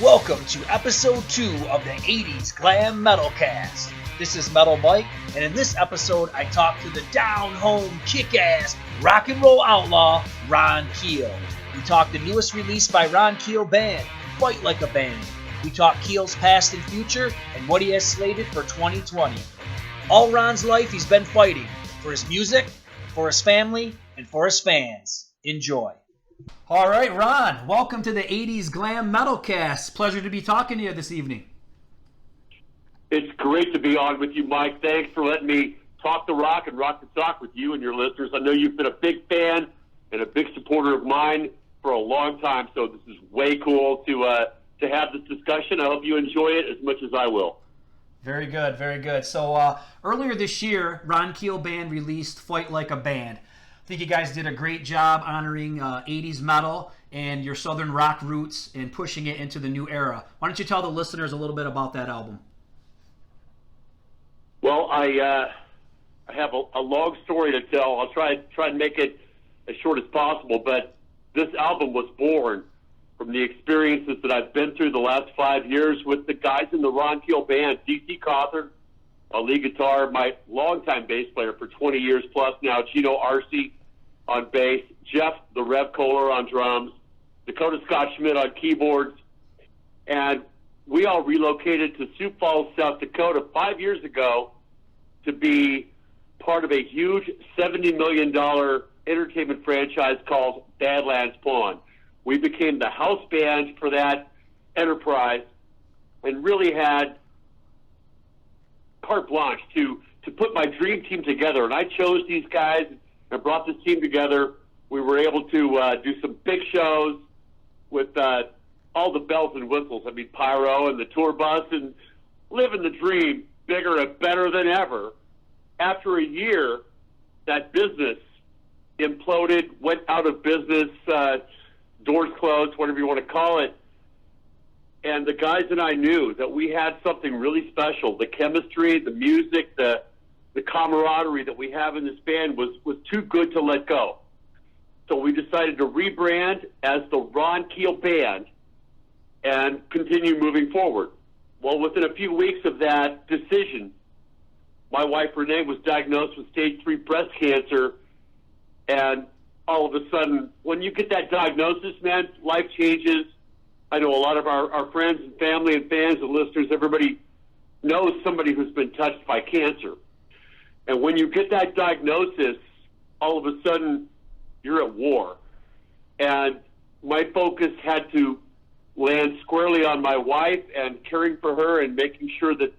Welcome to episode 2 of the 80's Glam Metalcast. This is Metal Mike, and in this episode I talk to the down-home, kick-ass, rock and roll outlaw, Ron Keel. We talk the newest release by Ron Keel band, Fight Like a Band. We talk Keel's past and future, and what he has slated for 2020. All Ron's life he's been fighting, for his music, for his family, and for his fans. Enjoy. All right, Ron, welcome to the 80's Glam Metalcast. Pleasure to be talking to you this evening. It's great to be on with you, Mike. Thanks for letting me talk the rock and rock the talk with you and your listeners. I know you've been a big fan and a big supporter of mine for a long time, so this is way cool to have this discussion. I hope you enjoy it as much as I will. Very good, very good. So earlier this year, Ron Keel Band released Fight Like a Band. I think you guys did a great job honoring 80s metal and your southern rock roots and pushing it into the new era. Why don't you tell the listeners a little bit about that album? Well, I have a long story to tell. I'll try and make it as short as possible, but this album was born from the experiences that I've been through the last 5 years with the guys in the Ron Keel Band. D.C. Cawthorn, a lead guitar, my longtime bass player for 20 years plus now, Gino Arce on bass, Jeff the Rev Kohler on drums, Dakota Scott Schmidt on keyboards, and we all relocated to Sioux Falls, South Dakota 5 years ago to be part of a huge $70 million entertainment franchise called Badlands Pawn. We became the house band for that enterprise and really had carte blanche to put my dream team together. And I chose these guys and brought this team together. We were able to do some big shows with all the bells and whistles. I mean, pyro and the tour bus and living the dream bigger and better than ever. After a year, that business imploded, went out of business, doors closed, whatever you want to call it. And the guys and I knew that we had something really special. The chemistry, the music, the camaraderie that we have in this band was too good to let go. So we decided to rebrand as the Ron Keel Band and continue moving forward. Well, within a few weeks of that decision, my wife Renee was diagnosed with stage 3 breast cancer, and all of a sudden, when you get that diagnosis, man, life changes. I know a lot of our friends and family and fans and listeners, everybody knows somebody who's been touched by cancer. And when you get that diagnosis, all of a sudden, you're at war. And my focus had to land squarely on my wife and caring for her and making sure that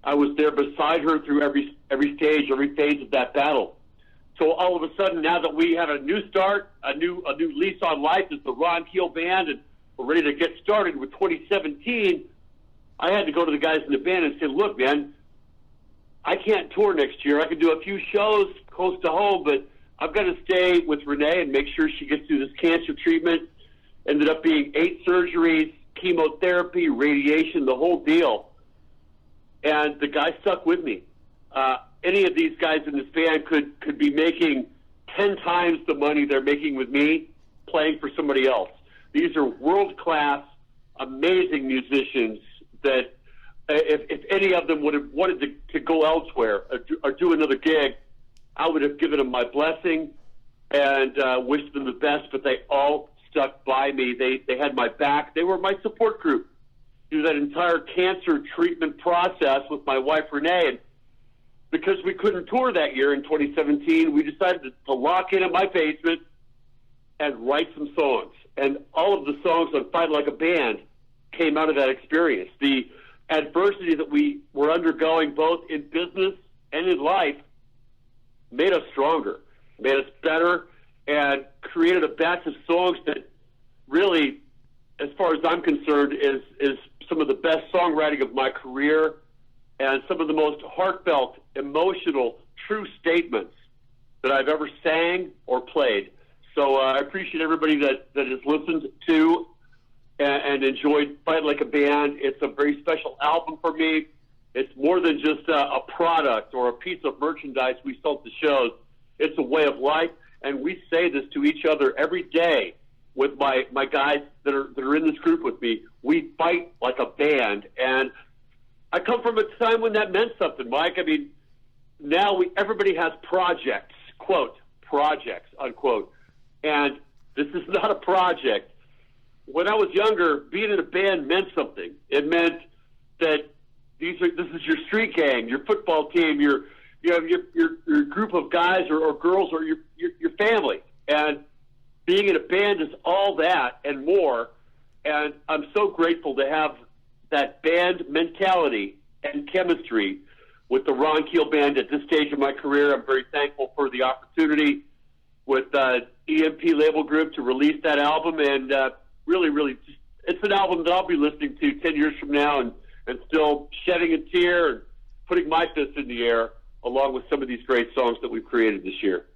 I was there beside her through every stage, every phase of that battle. So all of a sudden, now that we had a new start, a new lease on life as the Ron Keel Band, and we're ready to get started with 2017, I had to go to the guys in the band and say, look, man, I can't tour next year. I can do a few shows close to home, but I've got to stay with Renee and make sure she gets through this cancer treatment. Ended up being 8 surgeries, chemotherapy, radiation, the whole deal. And the guys stuck with me. Any of these guys in this band could be making 10 times the money they're making with me playing for somebody else. These are world-class, amazing musicians that if any of them would have wanted to go elsewhere or do another gig, I would have given them my blessing and wished them the best, but they all stuck by me. They had my back. They were my support group through that entire cancer treatment process with my wife, Renee. And because we couldn't tour that year in 2017, we decided to lock in my basement and write some songs. And all of the songs on Fight Like a Band came out of that experience. The adversity that we were undergoing both in business and in life made us stronger, made us better, and created a batch of songs that really, as far as I'm concerned, is some of the best songwriting of my career and some of the most heartfelt, emotional, true statements that I've ever sang or played. So I appreciate everybody that has listened to and enjoyed Fight Like a Band. It's a very special album for me. It's more than just a product or a piece of merchandise we sell at the shows. It's a way of life, and we say this to each other every day with my guys that are in this group with me. We fight like a band, and I come from a time when that meant something, Mike. I mean, now everybody has projects, quote, projects, unquote, and this is not a project. When I was younger, being in a band meant something. It meant that this is your street gang, your football team, your group of guys or girls or your family. And being in a band is all that and more. And I'm so grateful to have that band mentality and chemistry with the Ron Keel Band at this stage of my career. I'm very thankful for the opportunity with EMP Label Group to release that album. And really, it's an album that I'll be listening to 10 years from now and still shedding a tear and putting my fist in the air along with some of these great songs that we've created this year.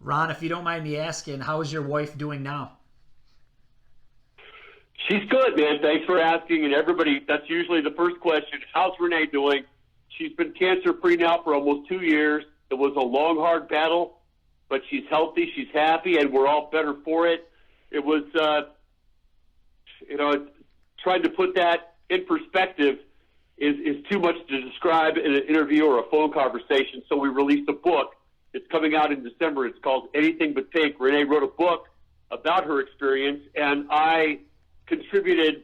Ron, if you don't mind me asking, how is your wife doing now? She's good, man. Thanks for asking. And everybody, that's usually the first question. How's Renee doing? She's been cancer-free now for almost 2 years. It was a long, hard battle, but she's healthy, she's happy, and we're all better for it. It was, trying to put that in perspective is too much to describe in an interview or a phone conversation, so we released a book. It's coming out in December. It's called Anything But Pink. Renee wrote a book about her experience, and I contributed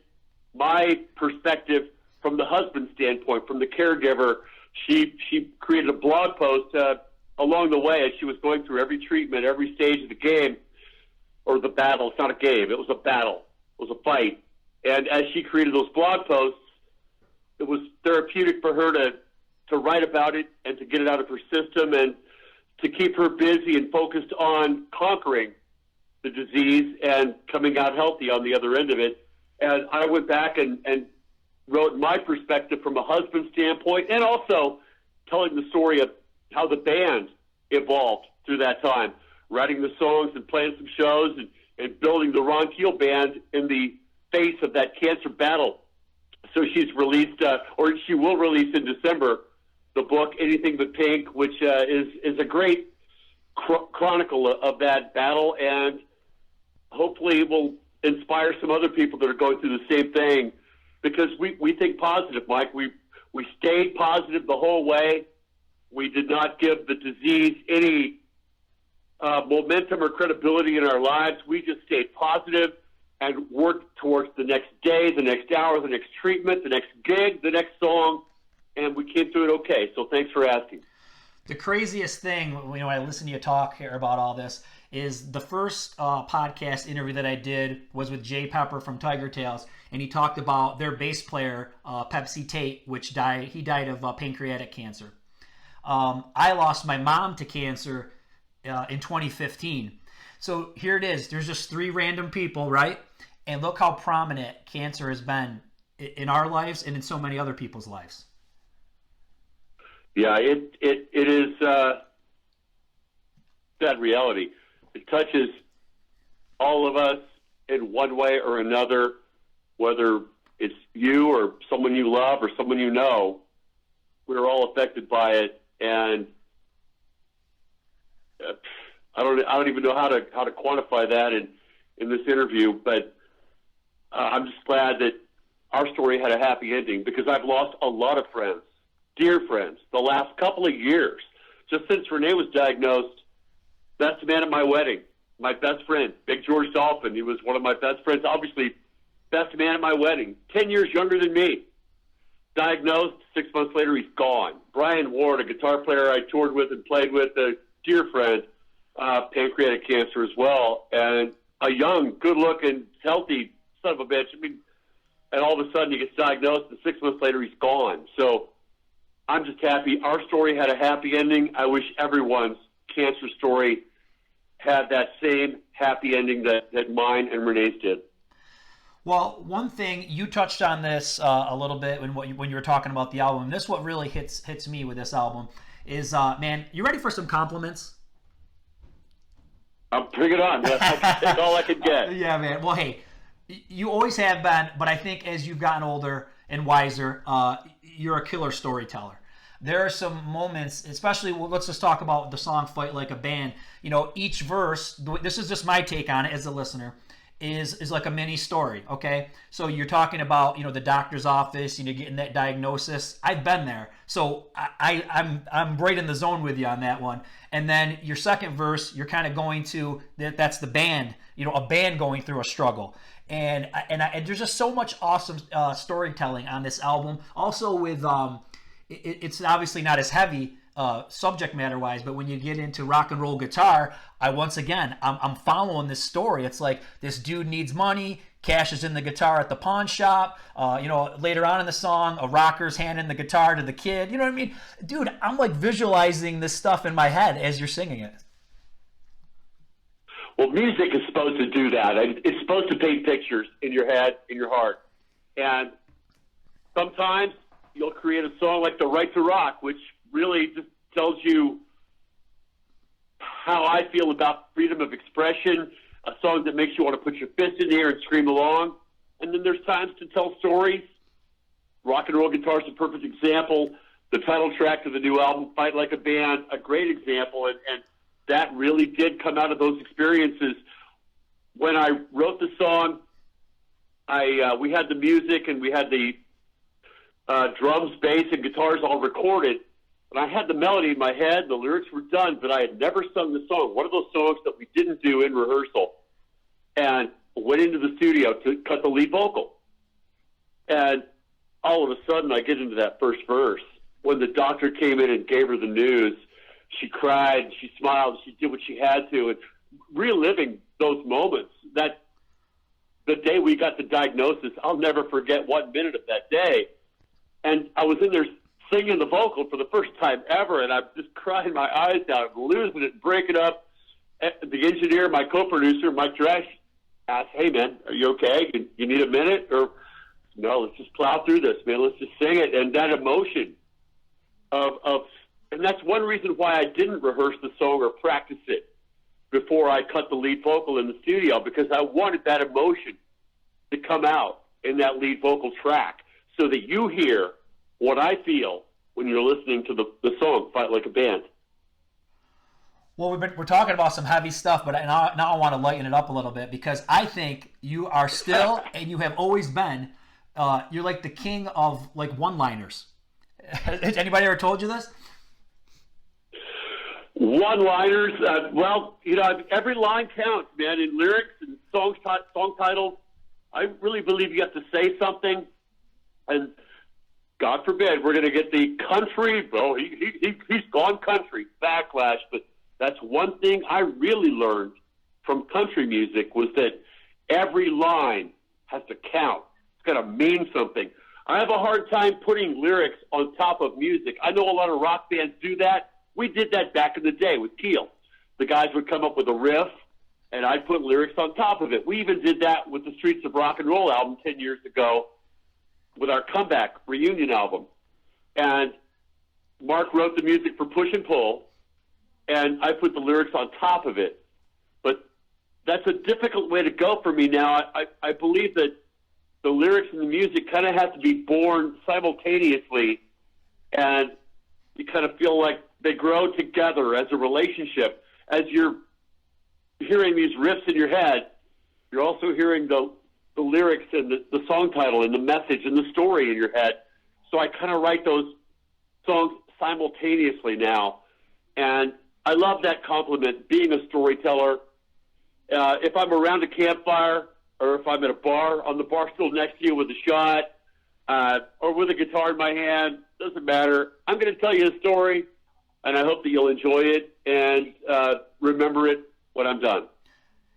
my perspective from the husband standpoint, from the caregiver. She created a blog post along the way as she was going through every treatment, every stage of the game, or the battle. It's not a game. It was a battle. It was a fight. And as she created those blog posts, it was therapeutic for her to write about it and to get it out of her system and to keep her busy and focused on conquering the disease and coming out healthy on the other end of it. And I went back and wrote my perspective from a husband standpoint and also telling the story of how the band evolved through that time, writing the songs and playing some shows and building the Ron Keel Band in the face of that cancer battle. So she's released, or she will release in December, the book Anything But Pink, which is a great chronicle of that battle, and hopefully it will inspire some other people that are going through the same thing, because we think positive, Mike. We stayed positive the whole way. We did not give the disease any momentum or credibility in our lives. We just stayed positive and worked towards the next day, the next hour, the next treatment, the next gig, the next song, and we came through it okay. So thanks for asking. The craziest thing, when I listen to you talk here about all this, is the first podcast interview that I did was with Jay Pepper from Tiger Tails, and he talked about their bass player, Pepsi Tate, which he died of pancreatic cancer. I lost my mom to cancer in 2015. So here it is. There's just three random people, right? And look how prominent cancer has been in our lives and in so many other people's lives. Yeah, it is that reality. It touches all of us in one way or another, whether it's you or someone you love or someone you know. We're all affected by it, and I don't even know how to quantify that in this interview, but I'm just glad that our story had a happy ending, because I've lost a lot of friends, dear friends, the last couple of years. Just since Renee was diagnosed, best man at my wedding, my best friend, Big George Dolphin, he was one of my best friends, obviously best man at my wedding, 10 years younger than me. Diagnosed, 6 months later, he's gone. Brian Ward, a guitar player I toured with and played with, a dear friend, pancreatic cancer as well, and a young, good-looking, healthy son of a bitch. I mean, and all of a sudden he gets diagnosed, and 6 months later he's gone. So I'm just happy. Our story had a happy ending. I wish everyone's cancer story had that same happy ending that mine and Renee's did. Well, one thing, you touched on this a little bit when you were talking about the album. This is what really hits me with this album is, man, you ready for some compliments? Bring it on. That's all I could get. Yeah, man. Well, hey, you always have been, but I think as you've gotten older and wiser, you're a killer storyteller. there are some moments, especially, well, let's just talk about the song Fight Like a Band. Each verse, this is just my take on it as a listener, is like a mini story, okay? So you're talking about, the doctor's office, getting that diagnosis. I've been there. So I'm right in the zone with you on that one. And then your second verse, you're kind of going to, that's the band, a band going through a struggle. And there's just so much awesome storytelling on this album. Also with, it's obviously not as heavy, subject matter wise, but when you get into rock and roll guitar, I'm following this story. It's like this dude needs money, cash is in the guitar at the pawn shop. Later on in the song, a rocker's handing the guitar to the kid. You know what I mean? Dude, I'm like visualizing this stuff in my head as you're singing it. Well, music is supposed to do that. It's supposed to paint pictures in your head, in your heart. And sometimes you'll create a song like The Right to Rock, which really just tells you how I feel about freedom of expression, a song that makes you want to put your fist in the air and scream along. And then there's times to tell stories. Rock and Roll Guitar is a perfect example. The title track to the new album, Fight Like a Band, a great example. And that really did come out of those experiences. When I wrote the song, we had the music and we had the drums, bass, and guitars all recorded. And I had the melody in my head, the lyrics were done, but I had never sung the song. One of those songs that we didn't do in rehearsal. And went into the studio to cut the lead vocal. And all of a sudden, I get into that first verse. When the doctor came in and gave her the news, she cried, she smiled, she did what she had to. And reliving those moments, that the day we got the diagnosis, I'll never forget 1 minute of that day. And I was in there singing the vocal for the first time ever, and I'm just crying my eyes out, losing it, breaking up. The engineer, my co-producer, Mike Dresch, asked, "Hey, man, are you okay? You need a minute?" Or, "No, let's just plow through this, man. Let's just sing it." And that emotion and that's one reason why I didn't rehearse the song or practice it before I cut the lead vocal in the studio, because I wanted that emotion to come out in that lead vocal track so that you hear what I feel when you're listening to the song Fight Like a Band. Well, we're talking about some heavy stuff, but now I want to lighten it up a little bit, because I think you are still, and you have always been, you're like the king of like one-liners. Has anybody ever told you this? One-liners, every line counts, man. In lyrics and song titles, I really believe you have to say something, and God forbid we're going to get the country, he's gone country backlash, but that's one thing I really learned from country music, was that every line has to count. It's got to mean something. I have a hard time putting lyrics on top of music. I know a lot of rock bands do that. We did that back in the day with Keel. The guys would come up with a riff, and I'd put lyrics on top of it. We even did that with the Streets of Rock and Roll album 10 years ago with our comeback reunion album. And Mark wrote the music for Push and Pull, and I put the lyrics on top of it. But that's a difficult way to go for me now. I believe that the lyrics and the music kind of have to be born simultaneously, and you kind of feel like they grow together as a relationship. As you're hearing these riffs in your head, you're also hearing the lyrics and the song title and the message and the story in your head. So I kind of write those songs simultaneously now. And I love that compliment, being a storyteller. If I'm around a campfire, or if I'm at a bar, on the bar stool next to you with a shot, or with a guitar in my hand, doesn't matter. I'm going to tell you a story, and I hope that you'll enjoy it and remember it when I'm done.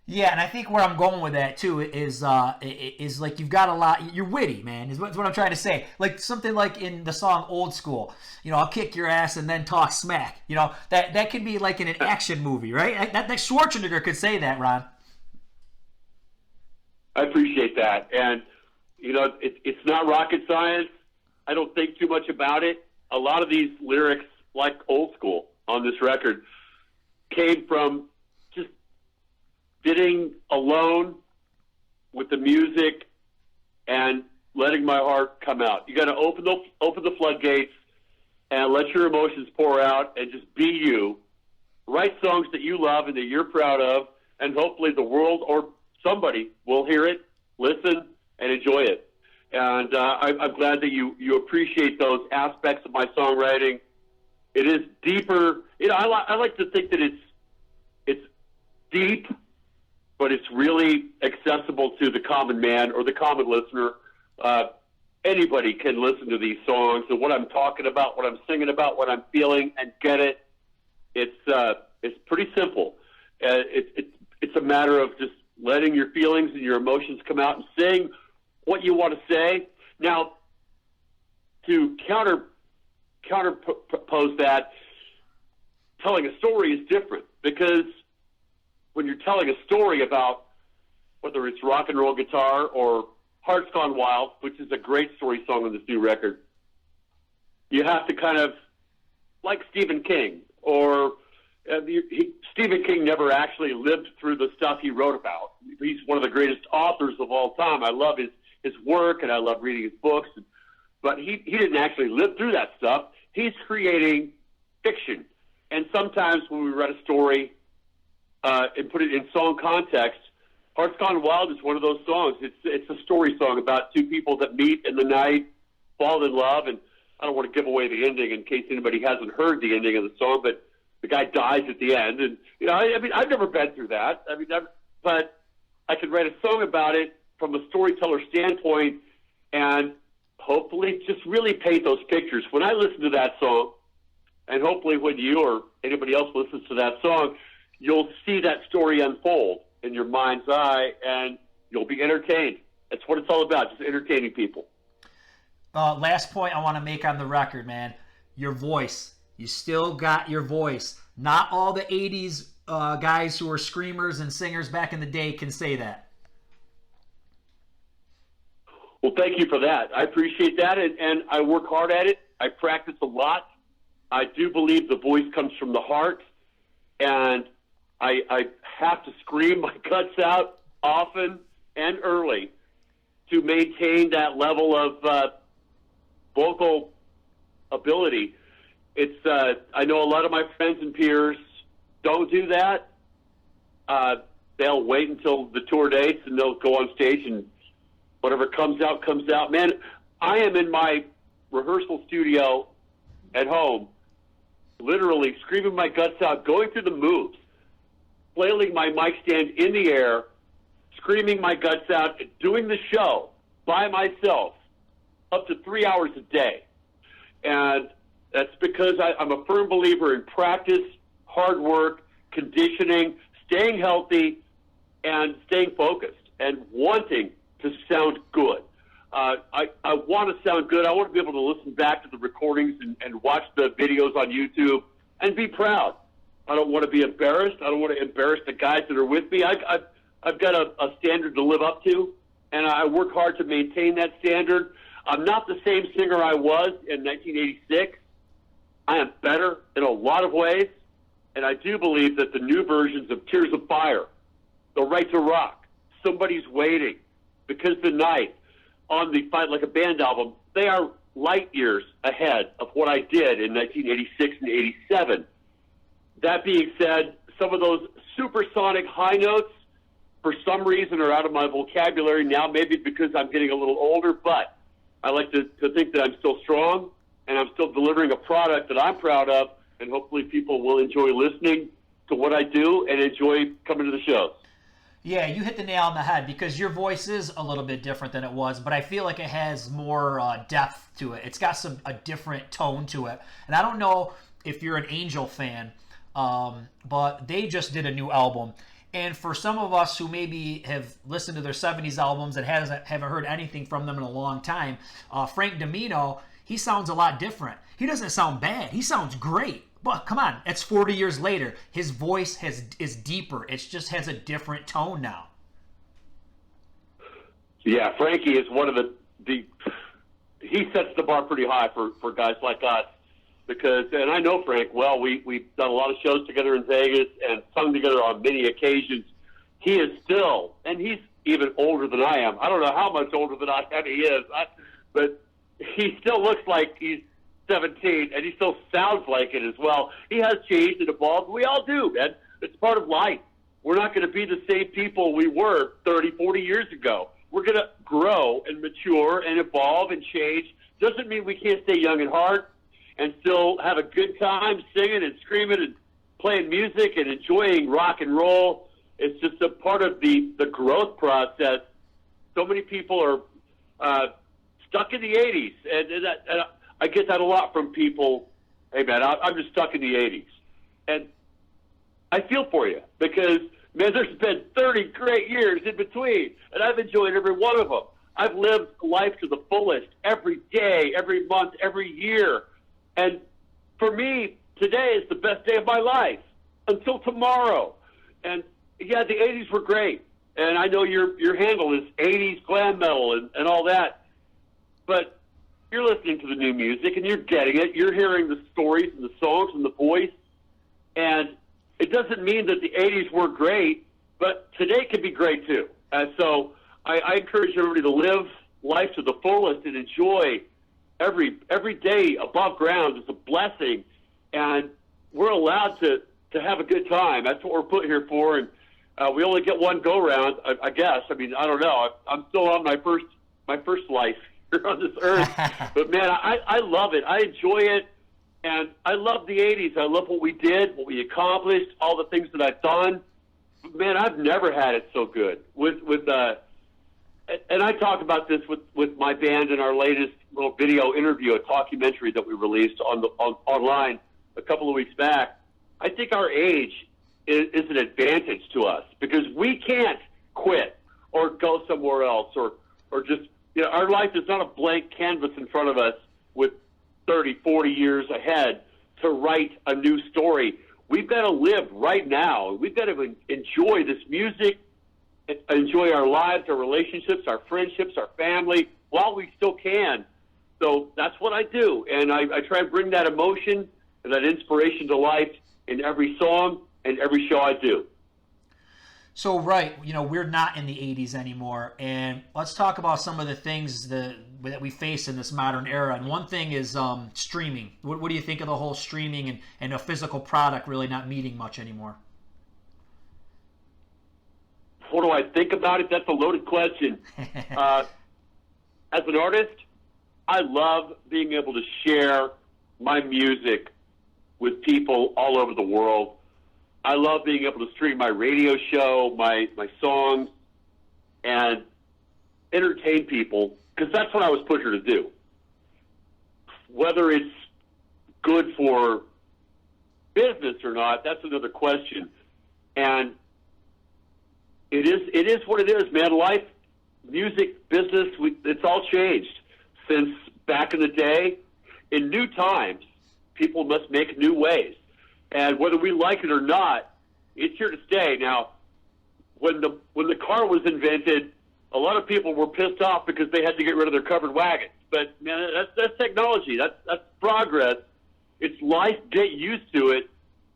Yeah, and I think where I'm going with that too is like you've got a lot. You're witty, man. Is what I'm trying to say. Like something like in the song "Old School." I'll kick your ass and then talk smack. That could be like in an action movie, right? That Schwarzenegger could say that, Ron. I appreciate that, and it's not rocket science. I don't think too much about it. A lot of these lyrics, like Old School on this record, came from just getting alone with the music and letting my heart come out. You got to open the floodgates and let your emotions pour out and just be you. Write songs that you love and that you're proud of, and hopefully the world or somebody will hear it, listen, and enjoy it. And I'm glad that you appreciate those aspects of my songwriting. It is deeper. I like to think that it's deep, but it's really accessible to the common man or the common listener. Anybody can listen to these songs and what I'm talking about, what I'm singing about, what I'm feeling, and get it. It's pretty simple. It's a matter of just letting your feelings and your emotions come out and saying what you want to say. Now, to counterpose that, telling a story is different, because when you're telling a story about whether it's rock and roll guitar or Heart's Gone Wild, which is a great story song on this new record, you have to kind of, like Stephen King, or Stephen King never actually lived through the stuff he wrote about. He's one of the greatest authors of all time. I love his work, and I love reading his books, but he didn't actually live through that stuff. He's creating fiction. And sometimes when we read a story and put it in song context, Heart's Gone Wild is one of those songs. It's a story song about two people that meet in the night, fall in love, and I don't want to give away the ending in case anybody hasn't heard the ending of the song, but the guy dies at the end. And, I mean, I've never been through that. I mean, but I could write a song about it from a storyteller standpoint and hopefully just really paint those pictures. When I listen to that song, and hopefully when you or anybody else listens to that song, you'll see that story unfold in your mind's eye, and you'll be entertained. That's what it's all about, just entertaining people. Last point I want to make on the record, man. Your voice. You still got your voice. Not all the 80s guys who were screamers and singers back in the day can say that. Well, thank you for that. I appreciate that, and I work hard at it. I practice a lot. I do believe the voice comes from the heart, and I have to scream my guts out often and early to maintain that level of vocal ability. I know a lot of my friends and peers don't do that. They'll wait until the tour dates, and they'll go on stage, and whatever comes out, comes out. Man, I am in my rehearsal studio at home, literally screaming my guts out, going through the moves, flailing my mic stand in the air, screaming my guts out, doing the show by myself up to 3 hours a day. And that's because I'm a firm believer in practice, hard work, conditioning, staying healthy, and staying focused and wanting to sound good. I want to sound good. I want to be able to listen back to the recordings and watch the videos on YouTube and be proud. I don't want to be embarrassed. I don't want to embarrass the guys that are with me. I've got a standard to live up to, and I work hard to maintain that standard. I'm not the same singer I was in 1986. I am better in a lot of ways, and I do believe that the new versions of Tears of Fire, The Right to Rock, Somebody's Waiting, Because the Night, on the Fight Like a Band album, they are light years ahead of what I did in 1986 and 87. That being said, some of those supersonic high notes, for some reason, are out of my vocabulary now, maybe because I'm getting a little older, but I like to think that I'm still strong, and I'm still delivering a product that I'm proud of, and hopefully people will enjoy listening to what I do and enjoy coming to the shows. Yeah, you hit the nail on the head, because your voice is a little bit different than it was, but I feel like it has more depth to it. It's got a different tone to it. And I don't know if you're an Angel fan, but they just did a new album. And for some of us who maybe have listened to their 70s albums and haven't heard anything from them in a long time, Frank Domino, he sounds a lot different. He doesn't sound bad. He sounds great. But come on, it's 40 years later. His voice is deeper. It just has a different tone now. Yeah, Frankie is one of the he sets the bar pretty high for guys like us, because, and I know Frank well. We've done a lot of shows together in Vegas and sung together on many occasions. He is still, and he's even older than I am. I don't know how much older than he is, but he still looks like he's 17, and he still sounds like it as well. He has changed and evolved. We all do, man. It's part of life. We're not going to be the same people we were 30, 40 years ago. We're going to grow and mature and evolve and change. Doesn't mean we can't stay young at heart and still have a good time singing and screaming and playing music and enjoying rock and roll. It's just a part of the growth process. So many people are stuck in the 80s, and I get that a lot from people. Hey, man, I'm just stuck in the 80s. And I feel for you because, man, there's been 30 great years in between, and I've enjoyed every one of them. I've lived life to the fullest every day, every month, every year. And for me, today is the best day of my life until tomorrow. And, yeah, the 80s were great. And I know your handle is 80s glam metal and all that. But you're listening to the new music, and you're getting it. You're hearing the stories and the songs and the voice. And it doesn't mean that the 80s were great, but today can be great too. And so I encourage everybody to live life to the fullest and enjoy every day above ground is a blessing. And we're allowed to have a good time. That's what we're put here for. And we only get one go round, I guess. I mean, I don't know. I'm still on my first life here on this earth. But man, I love it. I enjoy it. And I love the 80s. I love what we did, what we accomplished, all the things that I've done. Man, I've never had it so good. And I talk about this with my band in our latest little video interview, a documentary that we released online a couple of weeks back. I think our age is an advantage to us because we can't quit or go somewhere else or just, our life is not a blank canvas in front of us with 30, 40 years ahead to write a new story. We've got to live right now. We've got to enjoy this music, enjoy our lives, our relationships, our friendships, our family while we still can. So that's what I do. And I try and bring that emotion and that inspiration to life in every song and every show I do. So, right, we're not in the 80s anymore, and let's talk about some of the things that we face in this modern era. And one thing is streaming. What do you think of the whole streaming and a physical product really not meaning much anymore? What do I think about it? That's a loaded question. As an artist, I love being able to share my music with people all over the world. I love being able to stream my radio show, my songs, and entertain people, because that's what I was put here to do. Whether it's good for business or not, that's another question. And it is what it is, man. Life, music, business, it's all changed since back in the day. In new times, people must make new ways. And whether we like it or not, it's here to stay. Now, when the car was invented, a lot of people were pissed off because they had to get rid of their covered wagons. But man, that's technology. That's progress. It's life. Get used to it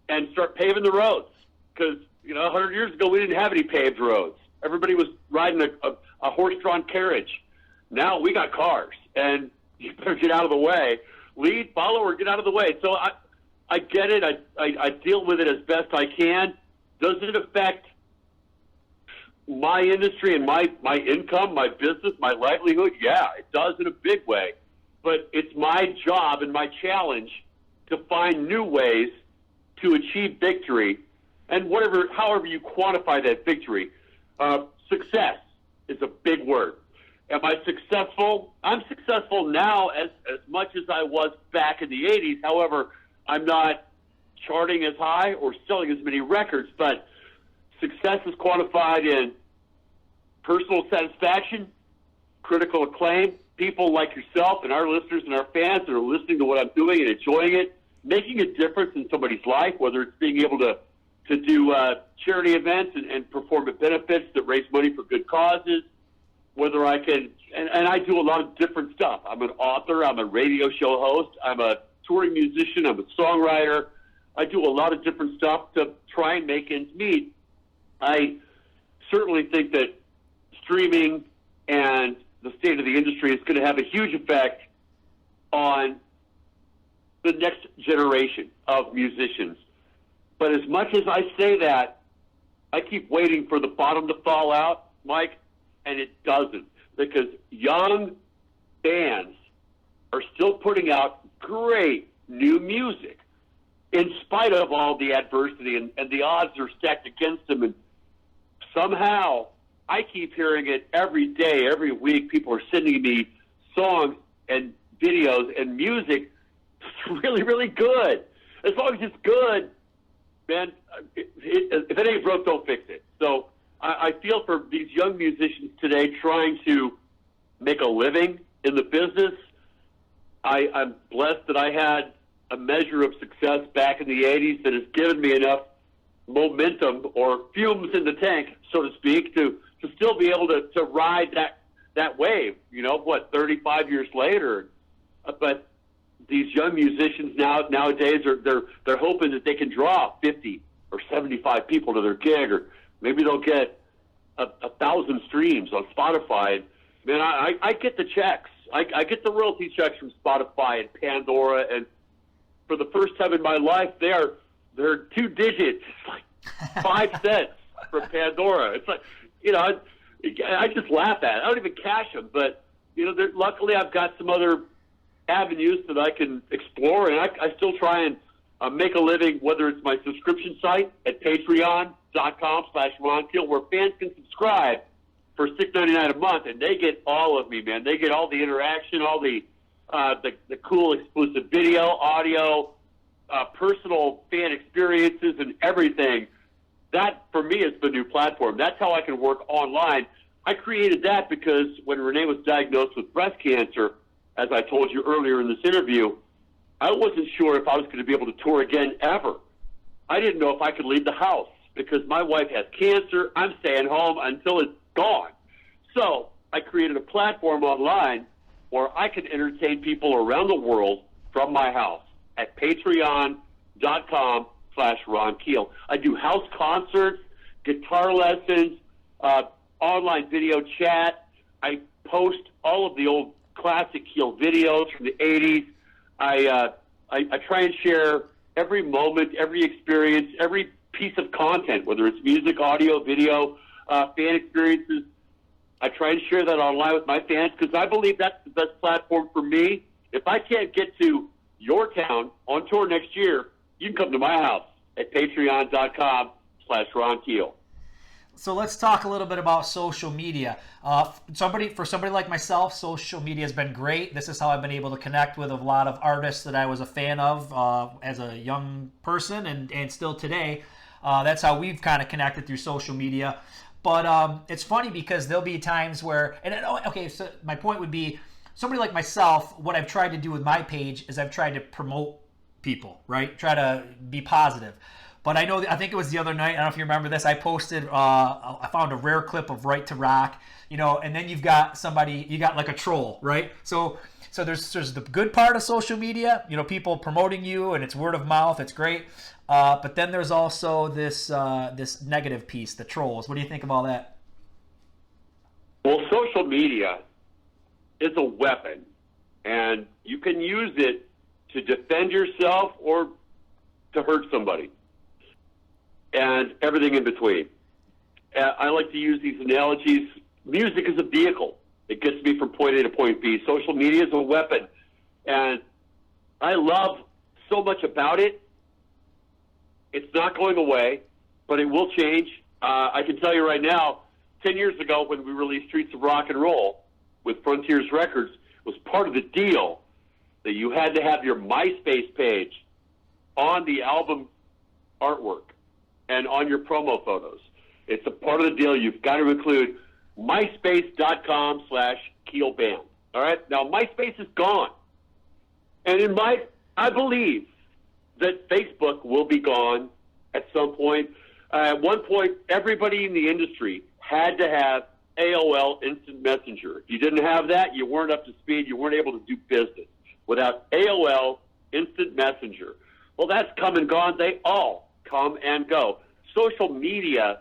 and start paving the roads. Because 100 years ago we didn't have any paved roads. Everybody was riding a horse-drawn carriage. Now we got cars, and you better get out of the way. Lead, follow, or get out of the way. So I get it. I deal with it as best I can. Does it affect my industry and my income, my business, my livelihood? Yeah, it does in a big way. But it's my job and my challenge to find new ways to achieve victory, and however you quantify that victory. Success is a big word. Am I successful? I'm successful now as much as I was back in the 80s. However, I'm not charting as high or selling as many records, but success is quantified in personal satisfaction, critical acclaim, people like yourself and our listeners and our fans that are listening to what I'm doing and enjoying it, making a difference in somebody's life, whether it's being able to do charity events and perform at benefits that raise money for good causes, whether I can, and I do a lot of different stuff. I'm an author, I'm a radio show host, I'm a touring musician, I'm a songwriter. I do a lot of different stuff to try and make ends meet. I certainly think that streaming and the state of the industry is going to have a huge effect on the next generation of musicians. But as much as I say that, I keep waiting for the bottom to fall out, Mike, and it doesn't, because young bands are still putting out great new music in spite of all the adversity, and the odds are stacked against them. And somehow I keep hearing it every day, every week. People are sending me songs and videos and music. It's really, really good. As long as it's good, man, if it ain't broke, don't fix it. So I feel for these young musicians today trying to make a living in the business. I'm blessed that I had a measure of success back in the 80s that has given me enough momentum or fumes in the tank, so to speak, to still be able to ride that wave, 35 years later. But these young musicians nowadays they're hoping that they can draw 50 or 75 people to their gig, or maybe they'll get 1,000 streams on Spotify. Man, I get the checks. I get the royalty checks from Spotify and Pandora, and for the first time in my life, they're 2 digits. It's like 5 cents from Pandora. It's like, I just laugh at it. I don't even cash them, but luckily I've got some other avenues that I can explore, and I still try and make a living, whether it's my subscription site at patreon.com/Ron Keel, where fans can subscribe for $6.99 a month, and they get all of me, man. They get all the interaction, all the cool exclusive video, audio, personal fan experiences, and everything. That, for me, is the new platform. That's how I can work online. I created that because when Renee was diagnosed with breast cancer, as I told you earlier in this interview, I wasn't sure if I was going to be able to tour again ever. I didn't know if I could leave the house because my wife has cancer. I'm staying home until it's gone. So I created a platform online where I can entertain people around the world from my house at patreon.com/Ron Keel. I do house concerts, guitar lessons, online video chat. I post all of the old classic Keel videos from the 80s. I try and share every moment, every experience, every piece of content, whether it's music, audio, video, fan experiences. I try and share that online with my fans because I believe that's the best platform for me. If I can't get to your town on tour next year, you can come to my house at patreon.com/Ron Keel. So let's talk a little bit about social media. For somebody like myself, social media has been great. This is how I've been able to connect with a lot of artists that I was a fan of as a young person and still today. That's how we've kind of connected through social media. But it's funny because there'll be times where, so my point would be, somebody like myself, what I've tried to do with my page is I've tried to promote people, right? Try to be positive. But I think it was the other night, I don't know if you remember this, I posted, I found a rare clip of Right to Rock, and then you got like a troll, right? So there's the good part of social media, people promoting you, and it's word of mouth, it's great. But then there's also this negative piece, the trolls. What do you think of all that? Well, social media is a weapon, and you can use it to defend yourself or to hurt somebody, and everything in between. I like to use these analogies. Music is a vehicle. It gets me from point A to point B. Social media is a weapon, and I love so much about it. It's not going away, but it will change. I can tell you right now, 10 years ago when we released Streets of Rock and Roll with Frontiers Records, it was part of the deal that you had to have your MySpace page on the album artwork and on your promo photos. It's a part of the deal. You've got to include myspace.com/Keel Band. All right? Now, MySpace is gone. And I believe that Facebook will be gone at some point. At one point, everybody in the industry had to have AOL Instant Messenger. If you didn't have that, you weren't up to speed. You weren't able to do business without AOL Instant Messenger. Well, that's come and gone. They all come and go. Social media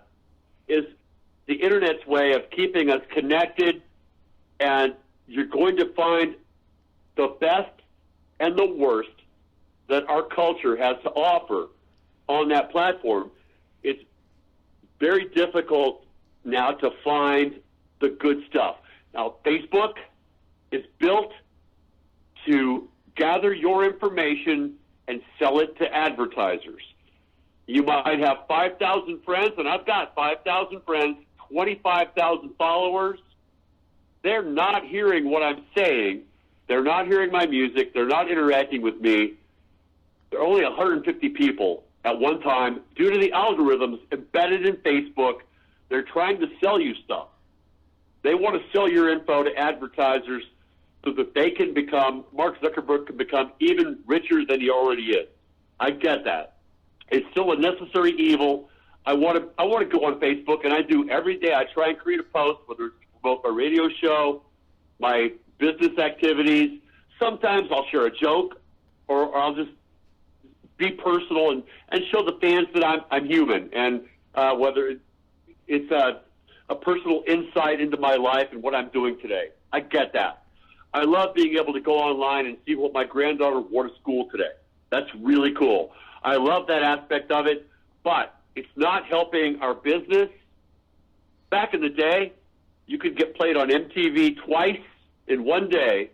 is the Internet's way of keeping us connected, and you're going to find the best and the worst that our culture has to offer on that platform, it's very difficult now to find the good stuff. Now, Facebook is built to gather your information and sell it to advertisers. You might have 5,000 friends, and I've got 5,000 friends, 25,000 followers. They're not hearing what I'm saying. They're not hearing my music. They're not interacting with me. There are only 150 people at one time due to the algorithms embedded in Facebook. They're trying to sell you stuff. They want to sell your info to advertisers so that they can become, Mark Zuckerberg can become even richer than he already is. I get that. It's still a necessary evil. I want to go on Facebook, and I do every day. I try and create a post, whether it's both my radio show, my business activities. Sometimes I'll share a joke, or I'll just be personal and show the fans that I'm human, and whether it's a personal insight into my life and what I'm doing today. I get that. I love being able to go online and see what my granddaughter wore to school today. That's really cool. I love that aspect of it, but it's not helping our business. Back in the day, you could get played on MTV twice in one day,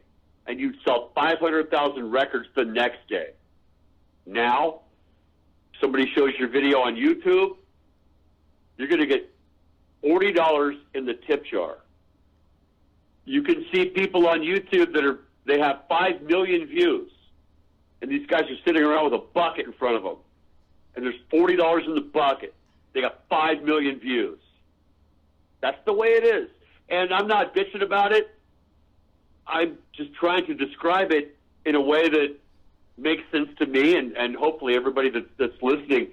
and you'd sell 500,000 records the next day. Now, somebody shows your video on YouTube, you're going to get $40 in the tip jar. You can see people on YouTube they have 5 million views, and these guys are sitting around with a bucket in front of them, and there's $40 in the bucket. They got 5 million views. That's the way it is, and I'm not bitching about it. I'm just trying to describe it in a way that makes sense to me and hopefully everybody that's listening.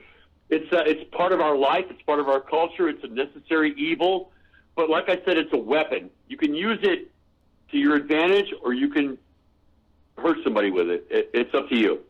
It's part of our life. It's part of our culture. It's a necessary evil. But like I said, it's a weapon. You can use it to your advantage, or you can hurt somebody with it. It's up to you.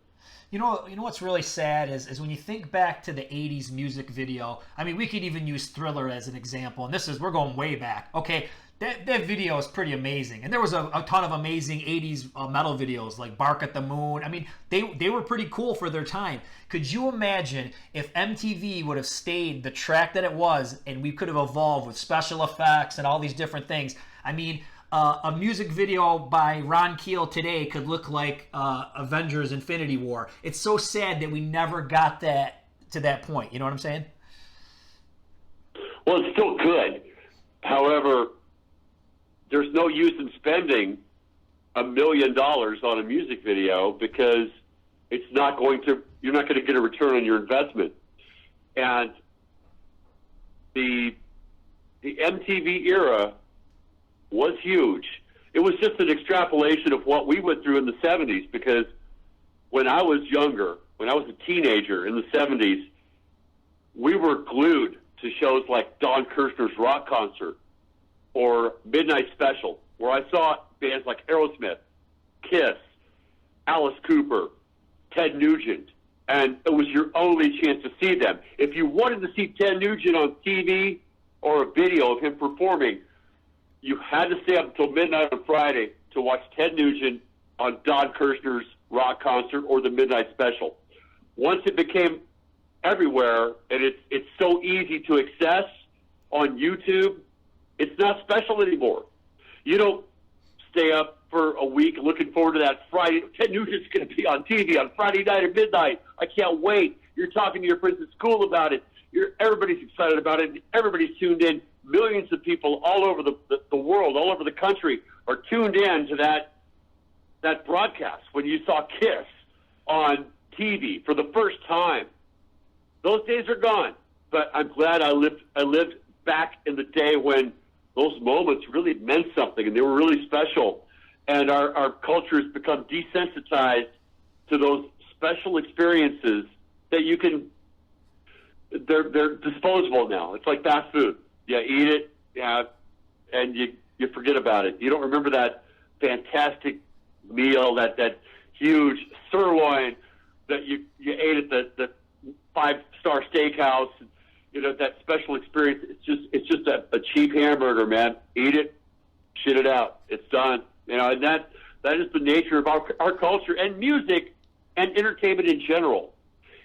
You know what's really sad is when you think back to the 80s music video. I mean, we could even use Thriller as an example, and we're going way back. Okay, that video is pretty amazing, and there was a ton of amazing 80s metal videos like Bark at the Moon. I mean, they were pretty cool for their time. Could you imagine if MTV would have stayed the track that it was, and we could have evolved with special effects and all these different things? I mean, a music video by Ron Keel today could look like Avengers Infinity War. It's so sad that we never got that to that point. You know what I'm saying? Well, it's still good. However, there's no use in spending $1 million on a music video because you're not going to get a return on your investment. And the MTV era was huge. It was just an extrapolation of what we went through in the 70s, because when I was younger, when I was a teenager in the 70s, we were glued to shows like Don Kirshner's rock concert or Midnight Special, where I saw bands like Aerosmith, Kiss, Alice Cooper, Ted Nugent, and it was your only chance to see them. If you wanted to see Ted Nugent on TV or a video of him performing, you had to stay up until midnight on Friday to watch Ted Nugent on Don Kirshner's rock concert or the Midnight Special. Once it became everywhere, and it's so easy to access on YouTube, it's not special anymore. You don't stay up for a week looking forward to that Friday. Ted Nugent's going to be on TV on Friday night at midnight. I can't wait. You're talking to your friends at school about it. Everybody's excited about it. Everybody's tuned in. Millions of people all over the world, all over the country, are tuned in to that broadcast when you saw Kiss on TV for the first time. Those days are gone, but I'm glad I lived back in the day when those moments really meant something and they were really special. And our culture has become desensitized to those special experiences that you can. They're disposable now. It's like fast food. You eat it, and you forget about it. You don't remember that fantastic meal, that huge sirloin that you ate at the 5-star steakhouse. You know, that special experience. It's just a cheap hamburger, man. Eat it, shit it out. It's done. You know, and that is the nature of our culture and music and entertainment in general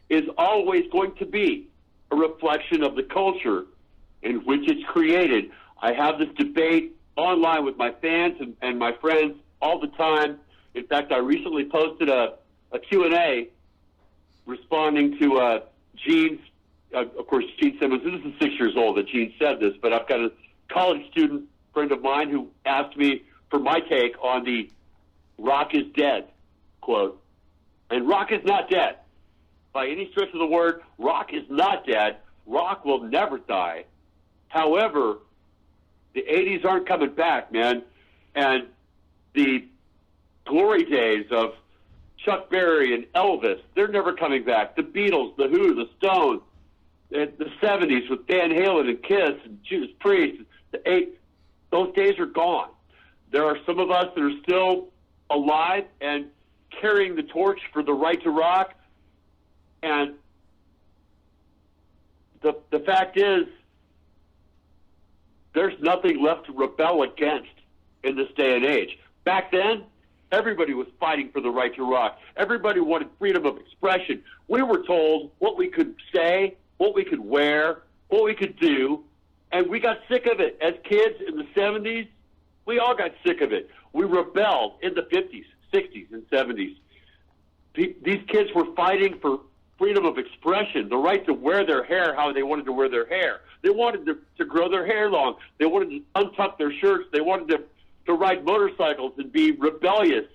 is always going to be a reflection of the culture in which it's created. I have this debate online with my fans and my friends all the time. In fact, I recently posted a Q&A responding to Gene's, of course, Gene Simmons. This is 6 years old that Gene said this, but I've got a college student friend of mine who asked me for my take on the "rock is dead" quote. And rock is not dead. By any stretch of the word, rock is not dead. Rock will never die. However, the 80s aren't coming back, man. And the glory days of Chuck Berry and Elvis, they're never coming back. The Beatles, The Who, The Stones, the 70s with Van Halen and Kiss and Judas Priest, those days are gone. There are some of us that are still alive and carrying the torch for the right to rock. And the fact is, there's nothing left to rebel against in this day and age. Back then, everybody was fighting for the right to rock. Everybody wanted freedom of expression. We were told what we could say, what we could wear, what we could do, and we got sick of it. As kids in the 70s, we all got sick of it. We rebelled in the 50s, 60s, and 70s. These kids were fighting for freedom of expression, the right to wear their hair how they wanted to wear their hair. They wanted to grow their hair long. They wanted to untuck their shirts. They wanted to ride motorcycles and be rebellious.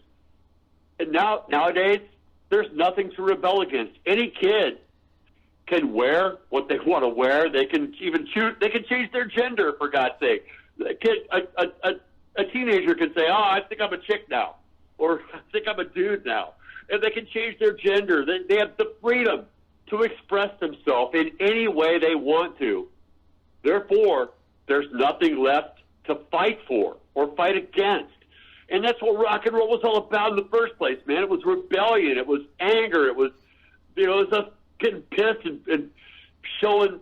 And nowadays, there's nothing to rebel against. Any kid can wear what they want to wear. They can even choose. They can change their gender, for God's sake. A teenager can say, "Oh, I think I'm a chick now," or "I think I'm a dude now." And they can change their gender. They have the freedom to express themselves in any way they want to. Therefore, there's nothing left to fight for or fight against. And that's what rock and roll was all about in the first place, man. It was rebellion. It was anger. It was, it was us getting pissed and showing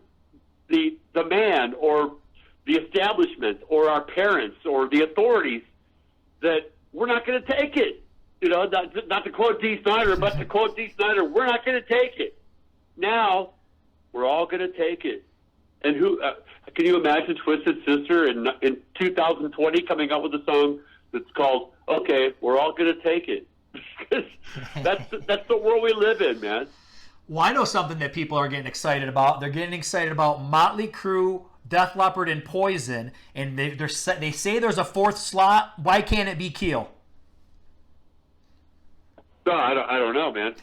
the man or the establishment or our parents or the authorities that we're not going to take it. You know, not to quote Dee Snider, but to quote Dee Snider, we're not going to take it. Now, we're all going to take it. And who can you imagine Twisted Sister in 2020 coming up with a song that's called "Okay, We're All Going to Take It"? that's the world we live in, man. Well, I know something that people are getting excited about. They're getting excited about Motley Crue, Def Leppard, and Poison, and they say there's a fourth slot. Why can't it be Keel? No, I don't know, man.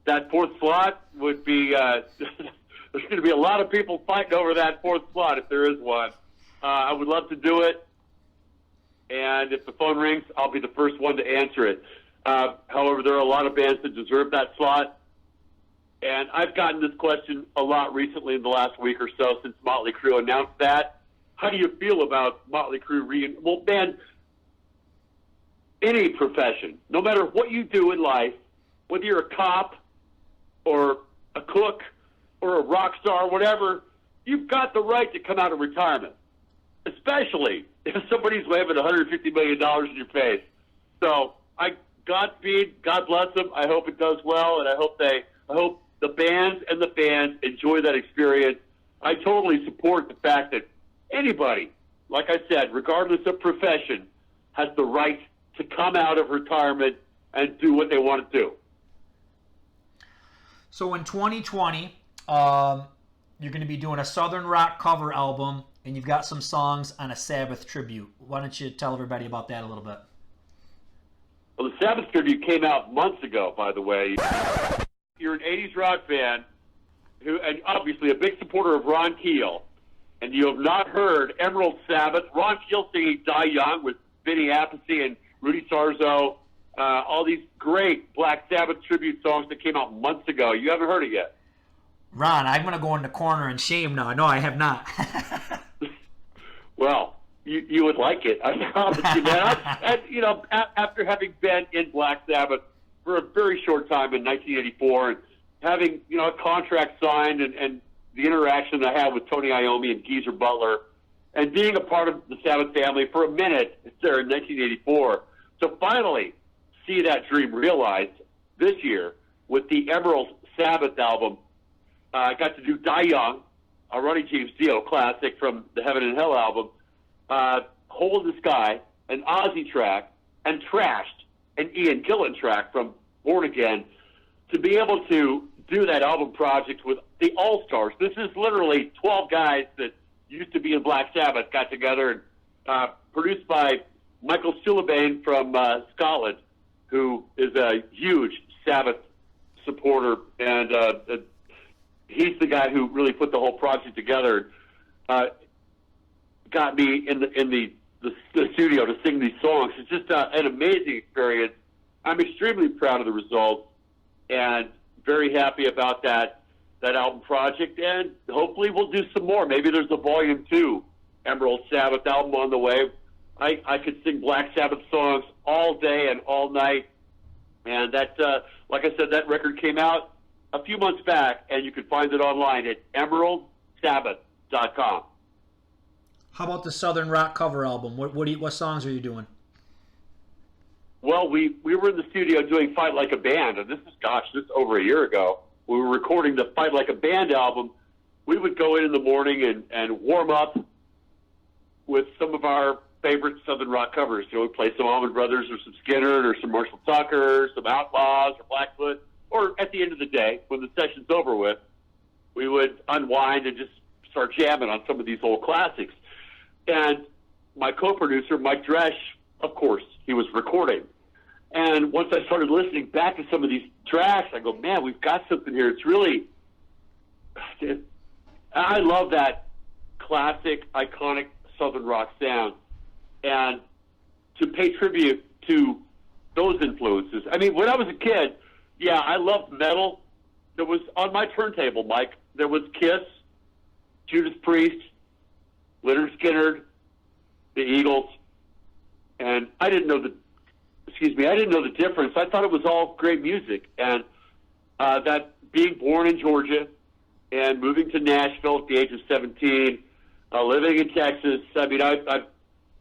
That fourth slot would be there's going to be a lot of people fighting over that fourth slot if there is one. I would love to do it, and if the phone rings, I'll be the first one to answer it. However, there are a lot of bands that deserve that slot, and I've gotten this question a lot recently in the last week or so since Motley Crue announced that. How do you feel about Motley Crue Well, man, any profession, no matter what you do in life, whether you're a cop or a cook or a rock star, whatever, you've got the right to come out of retirement, especially if somebody's waving $150 million in your face. So Godspeed, God bless them. I hope it does well, and I hope the bands and the fans enjoy that experience. I totally support the fact that anybody, like I said, regardless of profession, has the right to come out of retirement and do what they want to do. So in 2020, you're going to be doing a Southern rock cover album, and you've got some songs on a Sabbath tribute. Why don't you tell everybody about that a little bit? Well, the Sabbath tribute came out months ago, by the way. You're an 80s rock fan, and obviously a big supporter of Ron Keel, and you have not heard Emerald Sabbath, Ron Keel singing Die Young with Vinny Appice and Rudy Sarzo, all these great Black Sabbath tribute songs that came out months ago. You haven't heard it yet. Ron, I'm going to go in the corner in shame now. No, I have not. Well, you would like it. I promise you, man. After having been in Black Sabbath for a very short time in 1984 and having, a contract signed and the interaction I had with Tony Iommi and Geezer Butler and being a part of the Sabbath family for a minute there in 1984, to finally see that dream realized this year with the Emerald Sabbath album. I got to do Die Young, a Ronnie James Dio classic from the Heaven and Hell album, Hole in the Sky, an Ozzy track, and Trashed, an Ian Gillan track from Born Again. To be able to do that album project with the All-Stars, this is literally 12 guys that used to be in Black Sabbath got together, and produced by Michael Sullivan from Scotland, who is a huge Sabbath supporter, and he's the guy who really put the whole project together. Got me in the studio to sing these songs. It's just an amazing experience. I'm extremely proud of the results and very happy about that album project. And hopefully we'll do some more. Maybe there's a volume 2 Emerald Sabbath album on the way. I could sing Black Sabbath songs all day and all night. And that, like I said, that record came out a few months back, and you can find it online at emeraldsabbath.com. How about the Southern Rock cover album? What songs are you doing? Well, we were in the studio doing Fight Like a Band, and this is over a year ago. We were recording the Fight Like a Band album. We would go in the morning and warm up with some of our favorite Southern Rock covers. You know, we'd play some Allman Brothers or some Skinner or some Marshall Tucker, some Outlaws or Blackfoot. Or at the end of the day, when the session's over with, we would unwind and just start jamming on some of these old classics. And my co-producer, Mike Dresch, of course, he was recording. And once I started listening back to some of these tracks, I go, man, we've got something here. It's really, I love that classic, iconic Southern Rock sound. And to pay tribute to those influences. I mean, when I was a kid, yeah, I loved metal. There was, on my turntable, Mike, there was Kiss, Judas Priest, Lynyrd Skynyrd, the Eagles, and I didn't know the difference. I thought it was all great music, and that being born in Georgia and moving to Nashville at the age of 17, living in Texas, I mean, I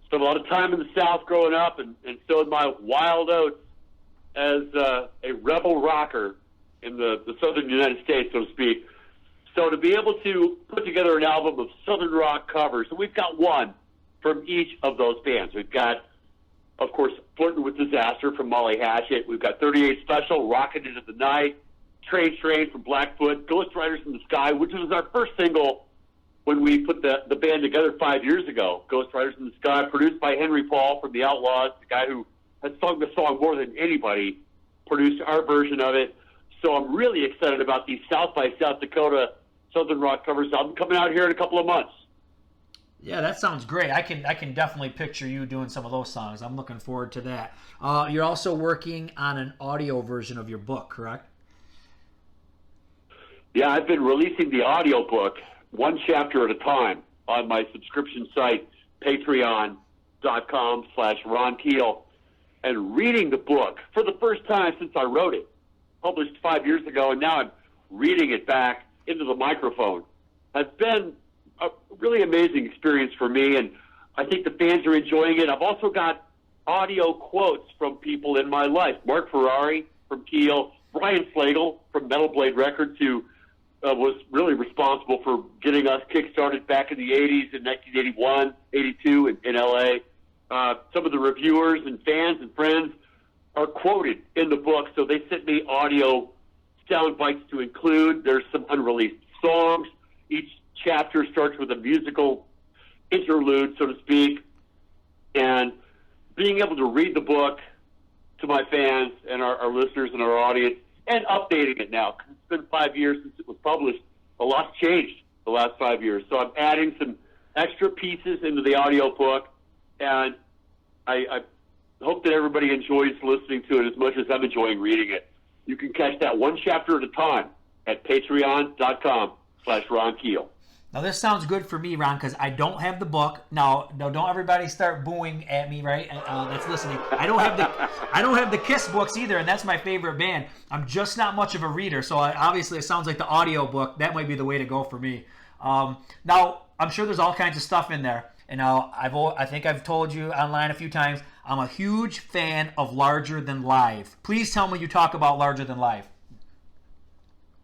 spent a lot of time in the South growing up and sowed my wild oats as a rebel rocker in the southern United States, so to speak. So to be able to put together an album of Southern Rock covers, and we've got one from each of those bands. We've got, of course, Flirting with Disaster from Molly Hatchet. We've got 38 Special, Rockin' Into the Night, Train from Blackfoot, Ghost Riders in the Sky, which was our first single when we put the band together 5 years ago. Ghost Riders in the Sky, produced by Henry Paul from the Outlaws, the guy who has sung the song more than anybody, produced our version of it. So I'm really excited about the South by South Dakota Southern Rock covers album coming out here in a couple of months. Yeah, that sounds great. I can definitely picture you doing some of those songs. I'm looking forward to that. You're also working on an audio version of your book, correct? Yeah, I've been releasing the audio book one chapter at a time on my subscription site, patreon.com/Ron Keel, and reading the book for the first time since I wrote it. Published 5 years ago, and now I'm reading it back into the microphone. Has been a really amazing experience for me, and I think the fans are enjoying it. I've also got audio quotes from people in my life. Mark Ferrari from Keel, Brian Slagle from Metal Blade Records, who was really responsible for getting us kick-started back in the 80s, in 1981, 82 in L.A. Some of the reviewers and fans and friends are quoted in the book, so they sent me audio sound bites to include. There's some unreleased songs. Each chapter starts with a musical interlude, so to speak, and being able to read the book to my fans and our listeners and our audience, and updating it now, because it's been 5 years since it was published. A lot's changed the last 5 years, so I'm adding some extra pieces into the audio book, and I hope that everybody enjoys listening to it as much as I'm enjoying reading it. You can catch that one chapter at a time at patreon.com/Ron Keel. Now, this sounds good for me, Ron, because I don't have the book. Now, don't everybody start booing at me, right? That's listening. I don't have the Kiss books either, and that's my favorite band. I'm just not much of a reader, so obviously it sounds like the audio book. That might be the way to go for me. Now, I'm sure there's all kinds of stuff in there. And now I think I've told you online a few times, I'm a huge fan of Larger Than Live. Please tell me you talk about Larger Than Live.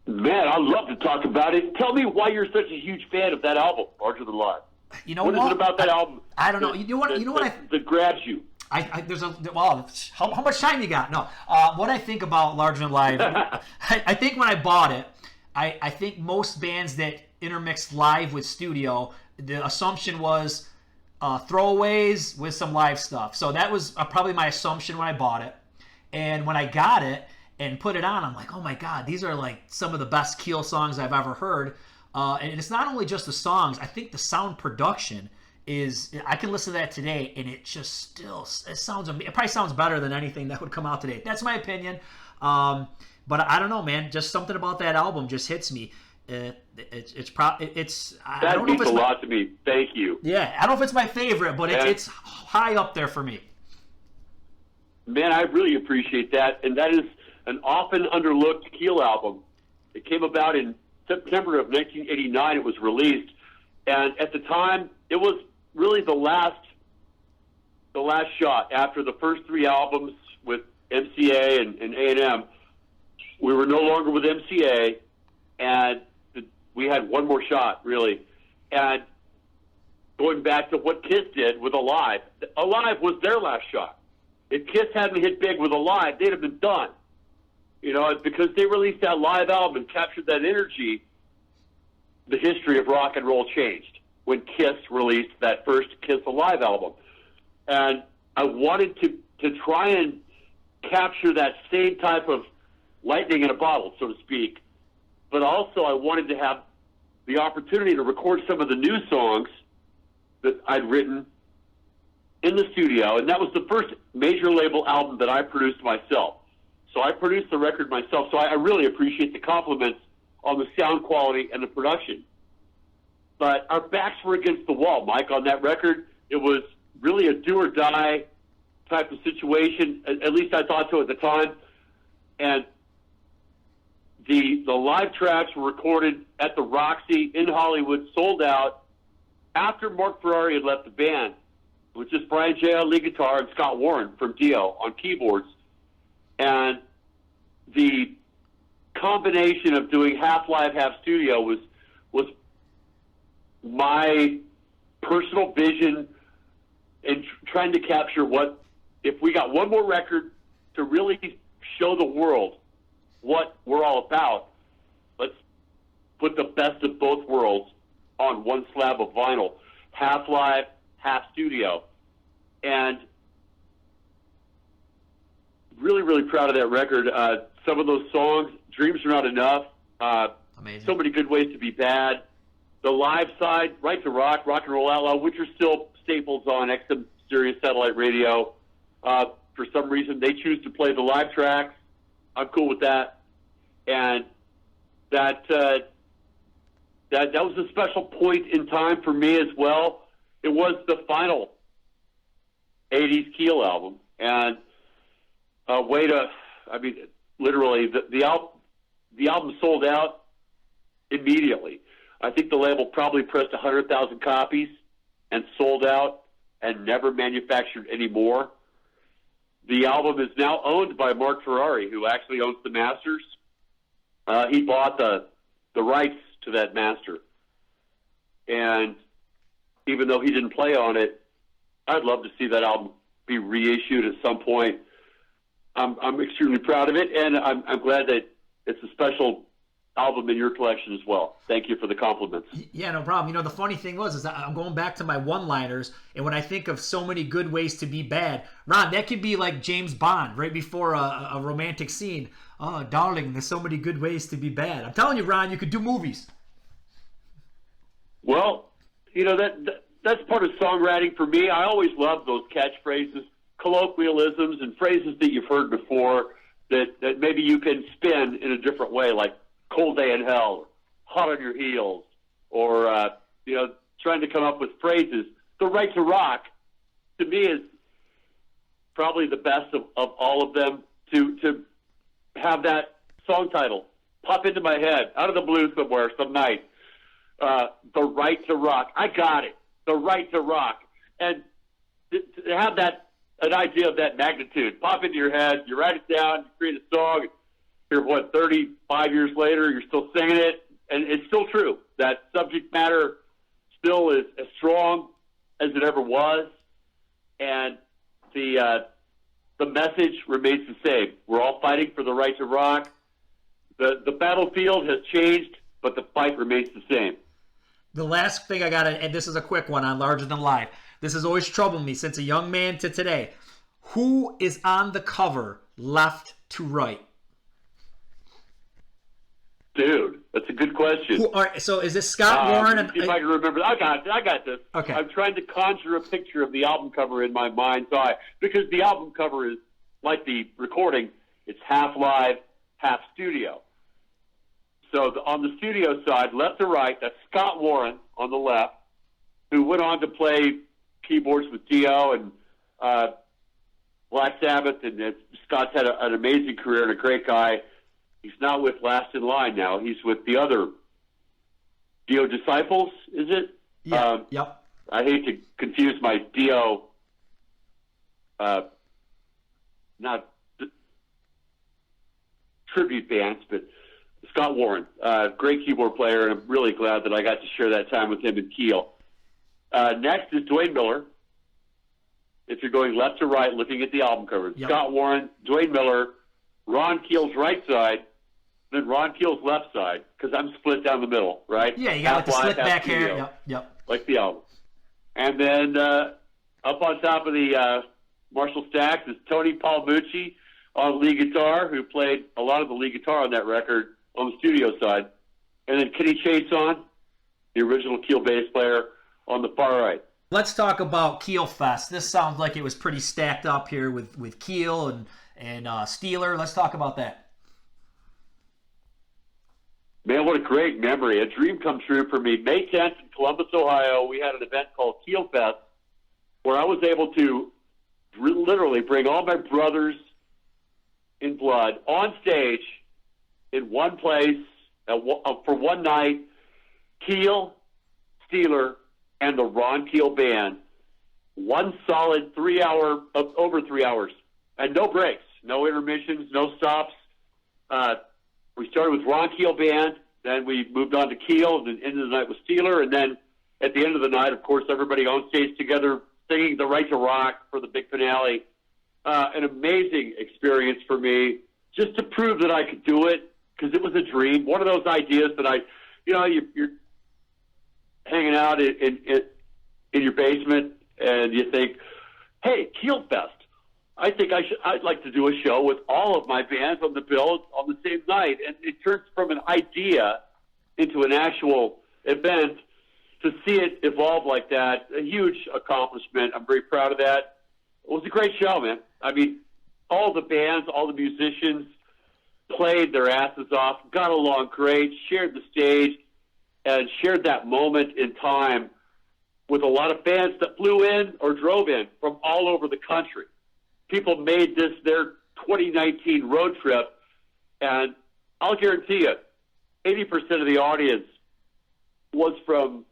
Man, I'd love to talk about it. Tell me why you're such a huge fan of that album, Larger Than Live. You know what is it about that album? I don't know. You know what? That grabs you. How much time you got? No. What I think about Larger Than Live, I think when I bought it, I think most bands that intermix live with studio, the assumption was throwaways with some live stuff. So that was probably my assumption when I bought it. And when I got it and put it on, I'm like, oh my God, these are like some of the best Keel songs I've ever heard. And it's not only just the songs. I think the sound production is, I can listen to that today and it just still, it probably sounds better than anything that would come out today. That's my opinion. But I don't know, man. Just something about that album just hits me. That means a lot to me. Thank you. Yeah, I don't know if it's my favorite, but it's high up there for me. Man, I really appreciate that. And that is an often underlooked Keel album. It came about in September of 1989. It was released. And at the time, it was really the last shot. After the first three albums with MCA and A&M, we were no longer with MCA, and we had one more shot, really. And going back to what Kiss did with Alive was their last shot. If Kiss hadn't hit big with Alive, they'd have been done. You know, because they released that live album and captured that energy, the history of rock and roll changed when Kiss released that first Kiss Alive album. And I wanted to try and capture that same type of lightning in a bottle, so to speak. But also I wanted to have the opportunity to record some of the new songs that I'd written in the studio. And that was the first major label album that I produced myself. So I produced the record myself. So I really appreciate the compliments on the sound quality and the production. But our backs were against the wall, Mike, on that record. It was really a do-or-die type of situation. At least I thought so at the time. And the live tracks were recorded at the Roxy in Hollywood, sold out, after Mark Ferrari had left the band, with just Brian Jay on lead guitar and Scott Warren from Dio on keyboards. And the combination of doing half live, half studio was my personal vision in trying to capture what, if we got one more record to really show the world what we're all about, let's put the best of both worlds on one slab of vinyl, half live, half studio. And really, really proud of that record. Some of those songs, Dreams Are Not Enough, Amazing. So Many Good Ways to Be Bad. The live side, Right to Rock, Rock and Roll Outlaw, which are still staples on XM Sirius satellite radio. For some reason, they choose to play the live tracks. I'm cool with that. And that was a special point in time for me as well. It was the final 80's Keel album. And literally, the album sold out immediately. I think the label probably pressed 100,000 copies and sold out and never manufactured any more. The album is now owned by Mark Ferrari, who actually owns the masters. He bought the rights to that master. And even though he didn't play on it, I'd love to see that album be reissued at some point. I'm extremely proud of it, and I'm glad that it's a special album in your collection as well. Thank you for the compliments. Yeah, no problem. You know, the funny thing is that I'm going back to my one-liners, and when I think of So Many Good Ways to Be Bad, Ron, that could be like James Bond right before a romantic scene. Oh, darling, there's so many good ways to be bad. I'm telling you, Ron, you could do movies. Well, you know, that's part of songwriting for me. I always love those catchphrases, colloquialisms, and phrases that you've heard before that maybe you can spin in a different way, like Cold Day in Hell, or Hot on Your Heels, or, trying to come up with phrases. The Right to Rock, to me, is probably the best of all of them. To have that song title pop into my head out of the blue somewhere some night. The Right to Rock. I got it. The Right to Rock. And to have that an idea of that magnitude pop into your head. You write it down, you create a song. Here, 35 years later, you're still singing it, and it's still true. That subject matter still is as strong as it ever was, and the message remains the same. We're all fighting for the right to rock. The battlefield has changed, but the fight remains the same. The last thing I got to, and this is a quick one on Larger Than Life. This has always troubled me since a young man to today. Who is on the cover left to right? Dude, that's a good question. So is this Scott Warren? Let me see if I can remember. I got this. Okay. I'm trying to conjure a picture of the album cover in my mind's eye because the album cover is like the recording. It's half live, half studio. So on the studio side, left to right, that's Scott Warren on the left, who went on to play keyboards with Dio and Black Sabbath, and Scott's had an amazing career and a great guy. He's not with Last in Line now. He's with the other Dio Disciples, is it? Yeah. Yep. I hate to confuse my Dio, not tribute bands, but Scott Warren, great keyboard player, and I'm really glad that I got to share that time with him in Keel. Next is Dwayne Miller. If you're going left to right, looking at the album cover, yep. Scott Warren, Dwayne Miller, Ron Keel's right side, then Ron Keel's left side, because I'm split down the middle, right? Yeah, you got like the slick back hair. Yep. Like the album. And then up on top of the Marshall stacks is Tony Palmucci on lead guitar, who played a lot of the lead guitar on that record on the studio side. And then Kenny Chason, the original Keel bass player, on the far right. Let's talk about Keel Fest. This sounds like it was pretty stacked up here with Keel and Steeler. Let's talk about that. Man, what a great memory. A dream come true for me. May 10th in Columbus, Ohio, we had an event called Keel Fest where I was able to literally bring all my brothers in blood on stage in one place for one night. Keel, Steeler, and the Ron Keel Band. One solid over 3 hours. And no breaks, no intermissions, no stops. We started with Ron Keel Band, then we moved on to Keel, and then ended the night with Steeler, and then at the end of the night, of course, everybody on stage together singing The Right to Rock for the big finale. An amazing experience for me, just to prove that I could do it, because it was a dream. One of those ideas that you're hanging out in your basement, and you think, hey, Keel Fest. I think I'd like to do a show with all of my bands on the bill on the same night. And it turns from an idea into an actual event. To see it evolve like that, a huge accomplishment. I'm very proud of that. It was a great show, man. I mean, all the bands, all the musicians played their asses off, got along great, shared the stage, and shared that moment in time with a lot of fans that flew in or drove in from all over the country. People made this their 2019 road trip, and I'll guarantee you, 80% of the audience was from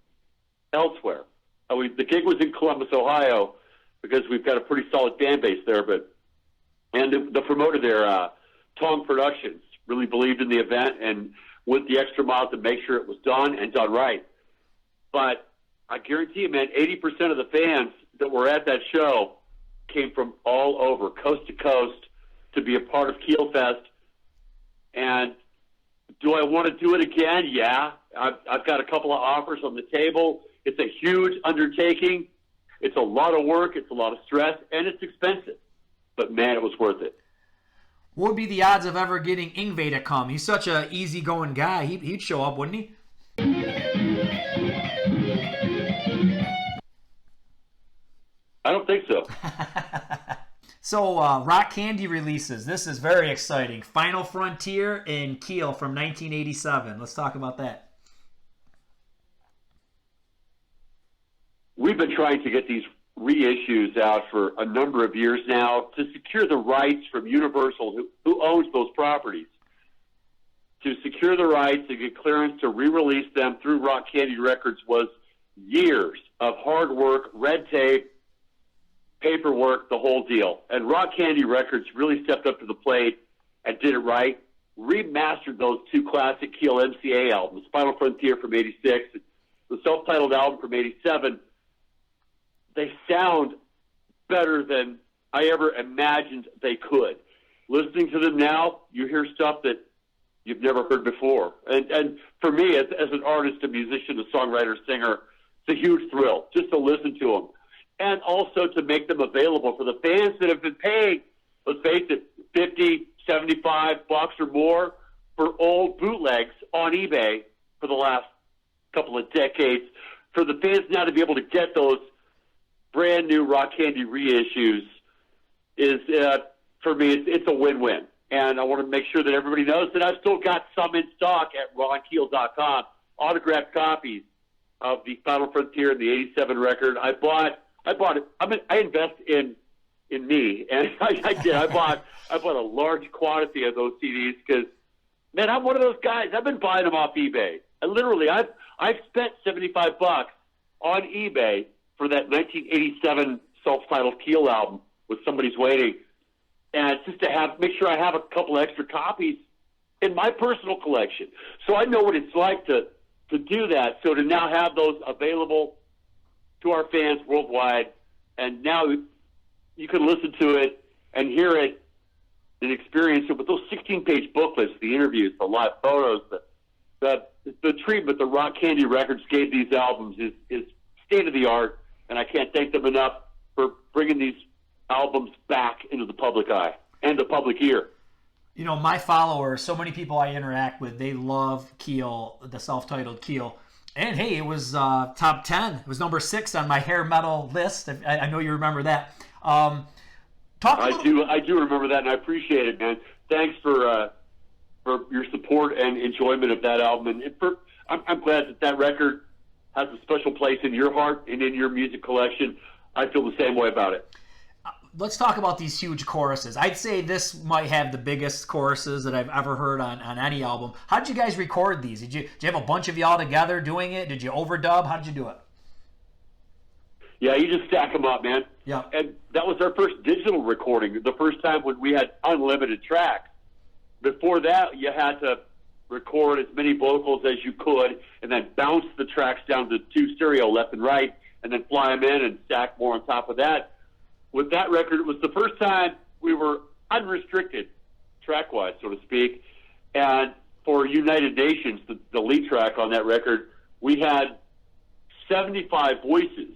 elsewhere. The gig was in Columbus, Ohio, because we've got a pretty solid fan base there. And the promoter there, Tong Productions, really believed in the event and went the extra mile to make sure it was done and done right. But I guarantee you, man, 80% of the fans that were at that show came from all over, coast to coast, to be a part of Keel Fest. And do I want to do it again? Yeah. I've got a couple of offers on the table. It's a huge undertaking. It's a lot of work. It's a lot of stress, and it's expensive. But, man, it was worth it. What would be the odds of ever getting Yngwie to come? He's such an easygoing guy. He'd show up, wouldn't he? I don't think so. So, Rock Candy releases. This is very exciting. Final Frontier and Keel from 1987. Let's talk about that. We've been trying to get these reissues out for a number of years now to secure the rights from Universal, who owns those properties, to secure the rights and get clearance to re-release them through Rock Candy Records was years of hard work, red tape, paperwork, the whole deal. And Rock Candy Records really stepped up to the plate and did it right. Remastered those two classic Keel MCA albums, Final Frontier from '86, the self-titled album from '87. They sound better than I ever imagined they could. Listening to them now, you hear stuff that you've never heard before. And for me, as an artist, a musician, a songwriter, singer, it's a huge thrill just to listen to them. And also to make them available for the fans that have been paying, let's face it, $50, $75 or more for old bootlegs on eBay for the last couple of decades. For the fans now to be able to get those brand new Rock Candy reissues is, for me, it's a win-win. And I want to make sure that everybody knows that I've still got some in stock at ronkeel.com, autographed copies of the Final Frontier and the '87 record. I bought it. I invest in me, and I did. I bought a large quantity of those CDs because, man, I'm one of those guys. I've been buying them off eBay. I've spent $75 on eBay for that 1987 self-titled Keel album with Somebody's Waiting. And just to make sure I have a couple extra copies in my personal collection. So I know what it's like to do that. So to now have those available to our fans worldwide, and now you can listen to it and hear it and experience it with those 16-page booklets, the interviews, the live photos, the treatment the Rock Candy Records gave these albums is state-of-the-art, and I can't thank them enough for bringing these albums back into the public eye and the public ear. You know, my followers, so many people I interact with, they love Keel, the self-titled Keel. And hey, it was top 10. It was number 6 on my hair metal list. I know you remember that. I do remember that, and I appreciate it, man. Thanks for your support and enjoyment of that album. And I'm glad that record has a special place in your heart and in your music collection. I feel the same way about it. Let's talk about these huge choruses. I'd say this might have the biggest choruses that I've ever heard on any album. How did you guys record these? Did you have a bunch of y'all together doing it? Did you overdub? How did you do it? Yeah, you just stack them up, man. Yeah. And that was our first digital recording, the first time when we had unlimited tracks. Before that, you had to record as many vocals as you could and then bounce the tracks down to 2 stereo left and right and then fly them in and stack more on top of that. With that record, it was the first time we were unrestricted track-wise, so to speak. And for United Nations, the lead track on that record, we had 75 voices.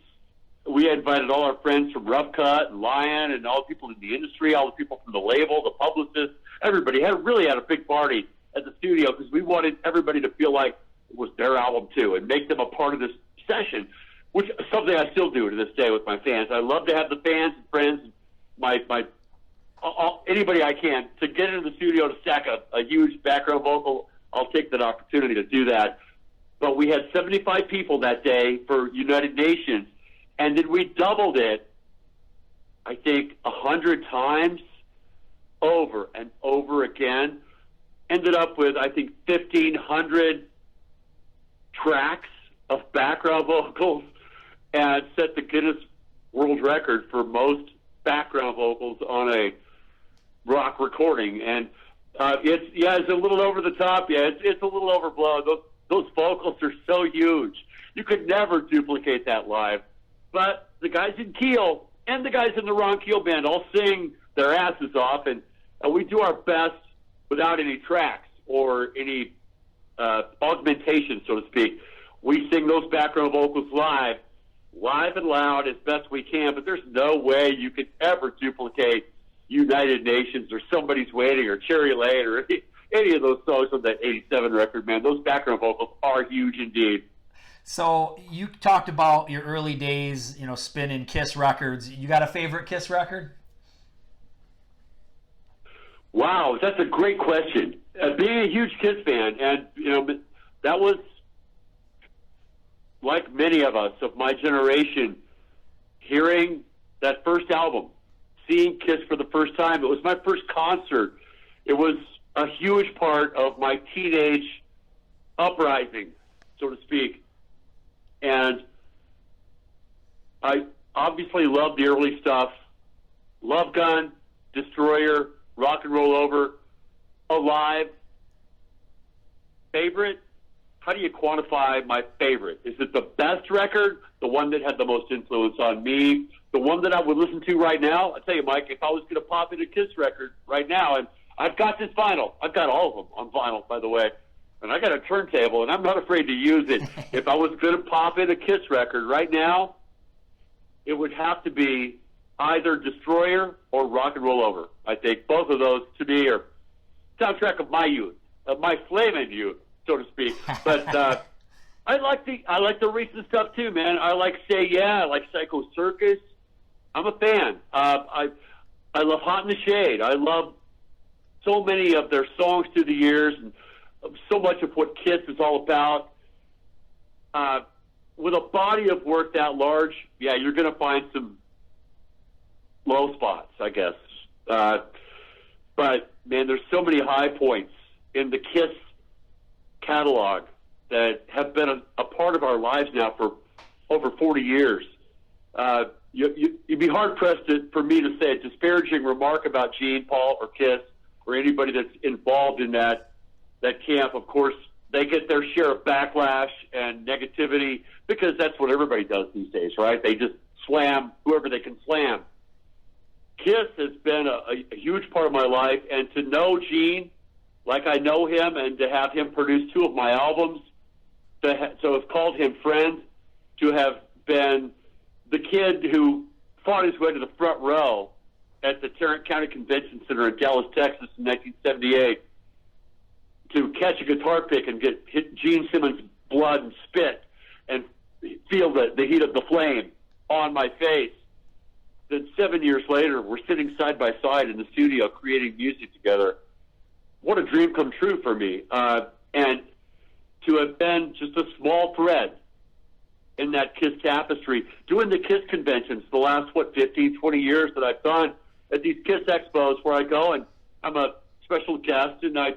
We had invited all our friends from Rough Cut and Lion and all the people in the industry, all the people from the label, the publicists, everybody. Really had a big party at the studio because we wanted everybody to feel like it was their album too and make them a part of this session, which is something I still do to this day with my fans. I love to have the fans and friends, anybody I can, to get into the studio to stack a huge background vocal. I'll take that opportunity to do that. But we had 75 people that day for United Nations, and then we doubled it, I think, 100 times over and over again. Ended up with, I think, 1,500 tracks of background vocals, and set the Guinness World Record for most background vocals on a rock recording. And it's a little over the top. Yeah, it's a little overblown. Those vocals are so huge. You could never duplicate that live. But the guys in Keel and the guys in the Ron Keel band all sing their asses off, and we do our best without any tracks or any augmentation, so to speak. We sing those background vocals live and loud as best we can, but there's no way you could ever duplicate United Nations or Somebody's Waiting or Cherry Lane or any of those songs on that '87 record, man. Those background vocals are huge indeed. So you talked about your early days, spinning Kiss records. You got a favorite Kiss record? Wow, that's a great question. Being a huge Kiss fan, and that was, like many of us of my generation, hearing that first album, seeing Kiss for the first time. It was my first concert. It was a huge part of my teenage uprising, so to speak. And obviously love the early stuff. Love Gun, Destroyer, Rock and Roll Over, Alive. Favorite? How do you quantify my favorite? Is it the best record, the one that had the most influence on me, the one that I would listen to right now? I tell you, Mike, if I was going to pop in a Kiss record right now, and I've got this vinyl. I've got all of them on vinyl, by the way. And I got a turntable, and I'm not afraid to use it. If I was going to pop in a Kiss record right now, it would have to be either Destroyer or Rock and Roll Over. I think both of those, to me, are soundtrack of my youth, of my flaming youth, so to speak. But I like the recent stuff too, man. I like Say Yeah. I like Psycho Circus. I'm a fan. I love Hot in the Shade. I love so many of their songs through the years, and so much of what Kiss is all about. With a body of work that large, yeah, you're going to find some low spots, I guess. But, man, there's so many high points in the Kiss catalog that have been a part of our lives now for over 40 years. You'd be hard-pressed for me to say a disparaging remark about Gene, Paul, or Kiss, or anybody that's involved in that camp. Of course, they get their share of backlash and negativity because that's what everybody does these days, right? They just slam whoever they can slam. Kiss has been a huge part of my life, and to know Gene like I know him and to have him produce two of my albums, to have called him friend, to have been the kid who fought his way to the front row at the Tarrant County Convention Center in Dallas, Texas in 1978, to catch a guitar pick and hit Gene Simmons' blood and spit and feel the heat of the flame on my face. Then 7 years later, we're sitting side by side in the studio creating music together. What a dream come true for me. And to have been just a small thread in that Kiss tapestry, doing the Kiss conventions the last, 15, 20 years that I've done at these Kiss expos where I go and I'm a special guest and I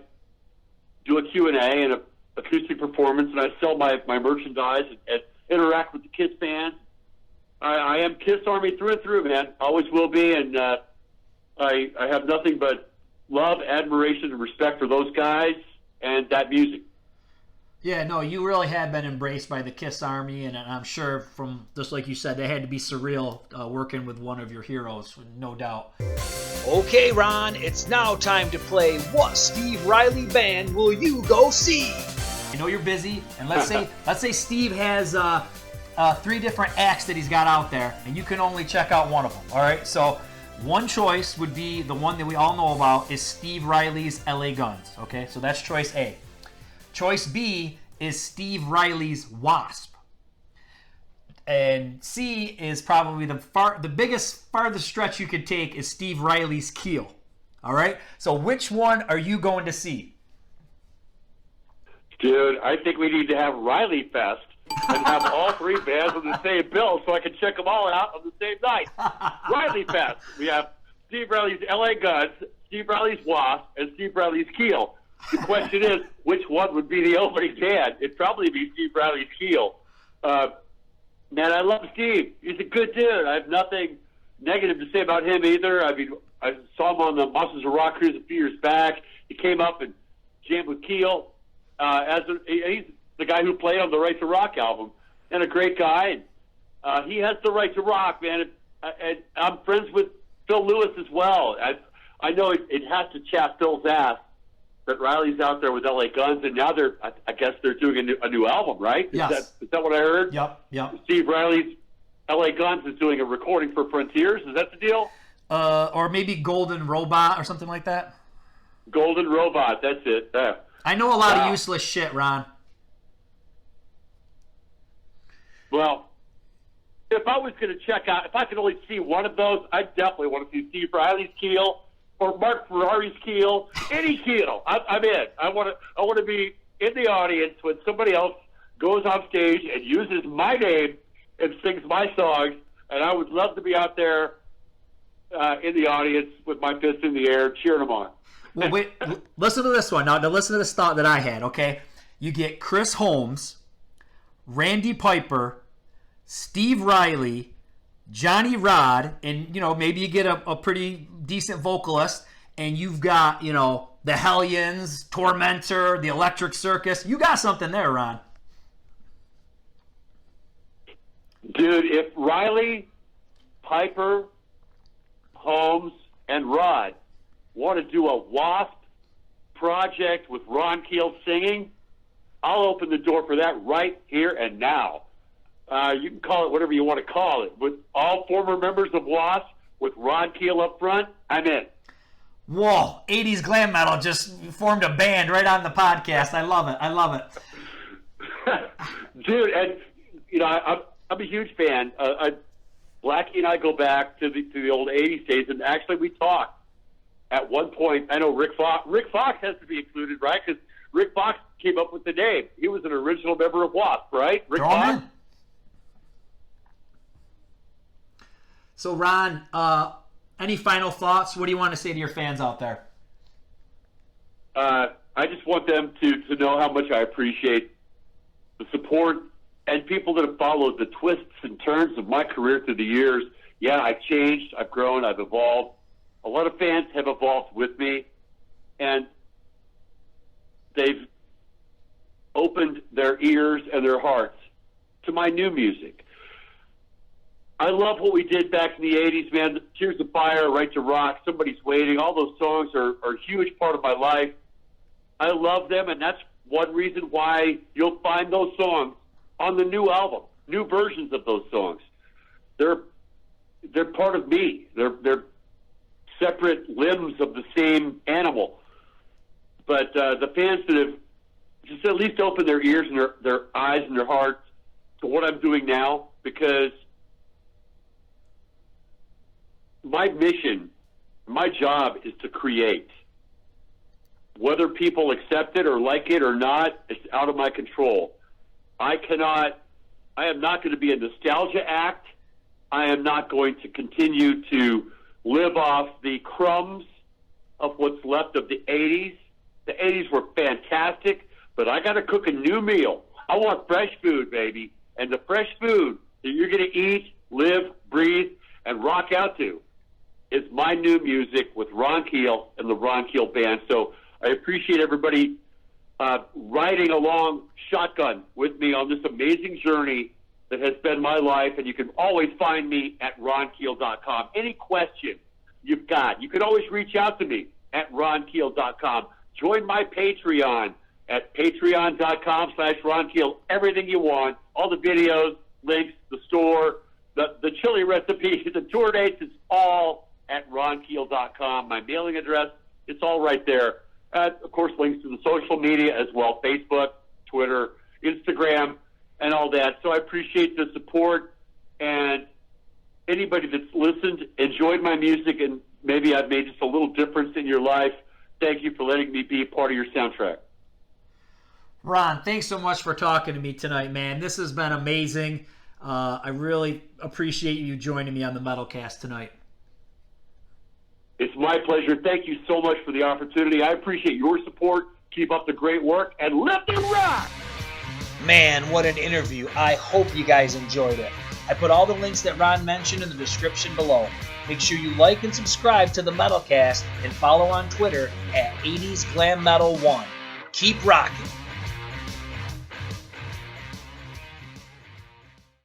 do a Q&A and an acoustic performance and I sell my merchandise and interact with the Kiss fans. I am Kiss Army through and through, man. Always will be, and I have nothing but love, admiration, and respect for those guys and that music. Yeah, no, you really have been embraced by the Kiss Army, and I'm sure from, just like you said, they had to be surreal working with one of your heroes, no doubt. Okay, Ron, it's now time to play What Steve Riley Band Will You Go See? I know you're busy, and let's say Steve has 3 different acts that he's got out there, and you can only check out one of them, all right? So one choice would be the one that we all know about is Steve Riley's LA Guns, okay? So that's choice A. Choice B is Steve Riley's Wasp. And C is probably the biggest, farthest stretch you could take is Steve Riley's Keel. All right? So which one are you going to see? Dude, I think we need to have Riley Fest and have all 3 bands on the same bill so I can check them all out on the same night. Riley Fest. We have Steve Riley's LA Guns, Steve Riley's Wasp, and Steve Riley's Keel. The question is, which one would be the opening band? It'd probably be Steve Riley's Keel. Man, I love Steve. He's a good dude. I have nothing negative to say about him either. I mean, I saw him on the Monsters of Rock cruise a few years back. He came up and jammed with Keel. He's the guy who played on the Right to Rock album, and a great guy. And, he has the right to rock, man. And I'm friends with Phil Lewis as well. I know it has to chap Phil's ass that Riley's out there with LA Guns, and now I guess they're doing a new album, right? Yes. Is that what I heard? Yep. Steve Riley's LA Guns is doing a recording for Frontiers. Is that the deal? Or maybe Golden Robot or something like that. Golden Robot, that's it. I know a lot of useless shit, Ron. Well, if I was going to check out, if I could only see one of those, I definitely want to see Steve Riley's Keel or Mark Ferrari's Keel, any Keel. I'm in. I want to be in the audience when somebody else goes off stage and uses my name and sings my songs, and I would love to be out there in the audience with my fist in the air cheering them on. Well, wait, listen to this one. Now listen to this thought that I had, okay? You get Chris Holmes, Randy Piper, Steve Riley, Johnny Rod, and, maybe you get a pretty decent vocalist, and you've got, the Hellions, Tormentor, the Electric Circus. You got something there, Ron. Dude, if Riley, Piper, Holmes, and Rod want to do a WASP project with Ron Keel singing, I'll open the door for that right here and now. You can call it whatever you want to call it. With all former members of WASP, with Ron Keel up front, I'm in. Whoa, 80's Glam Metal just formed a band right on the podcast. I love it. Dude, and, I'm a huge fan. Blackie and I go back to the old 80s days, and actually we talked at one point. I know Rick Fox has to be included, right? Because Rick Fox came up with the name. He was an original member of WASP, right? Rick Fox? So, Ron, any final thoughts? What do you want to say to your fans out there? I just want them to know how much I appreciate the support and people that have followed the twists and turns of my career through the years. Yeah, I've changed, I've grown, I've evolved. A lot of fans have evolved with me, and they've opened their ears and their hearts to my new music. I love what we did back in the 80s, man. Tears of Fire, Right to Rock, Somebody's Waiting. All those songs are a huge part of my life. I love them, and that's one reason why you'll find those songs on the new album, new versions of those songs. They're part of me. They're separate limbs of the same animal. But the fans that have just at least opened their ears and their eyes and their hearts to what I'm doing now, because my mission, my job is to create. Whether people accept it or like it or not, it's out of my control. I am not going to be a nostalgia act. I am not going to continue to live off the crumbs of what's left of the 80s. The 80s were fantastic, but I got to cook a new meal. I want fresh food, baby. And the fresh food that you're going to eat, live, breathe, and rock out to is my new music with Ron Keel and the Ron Keel Band. So I appreciate everybody riding along shotgun with me on this amazing journey that has been my life. And you can always find me at ronkeel.com. Any question you've got, you can always reach out to me at ronkeel.com. Join my Patreon at patreon.com/ronkeel. Everything you want, all the videos, links, the store, the chili recipe, the tour dates, it's all at ronkeel.com. My mailing address, it's all right there. Of course, links to the social media as well, Facebook, Twitter, Instagram, and all that. So I appreciate the support, and anybody that's listened, enjoyed my music, and maybe I've made just a little difference in your life. Thank you for letting me be part of your soundtrack. Ron, thanks so much for talking to me tonight, man. This has been amazing. I really appreciate you joining me on the Metalcast tonight. It's my pleasure. Thank you so much for the opportunity. I appreciate your support. Keep up the great work, and let them rock! Man, what an interview. I hope you guys enjoyed it. I put all the links that Ron mentioned in the description below. Make sure you like and subscribe to the Metalcast and follow on Twitter at 80's Glam Metal 1. Keep rocking.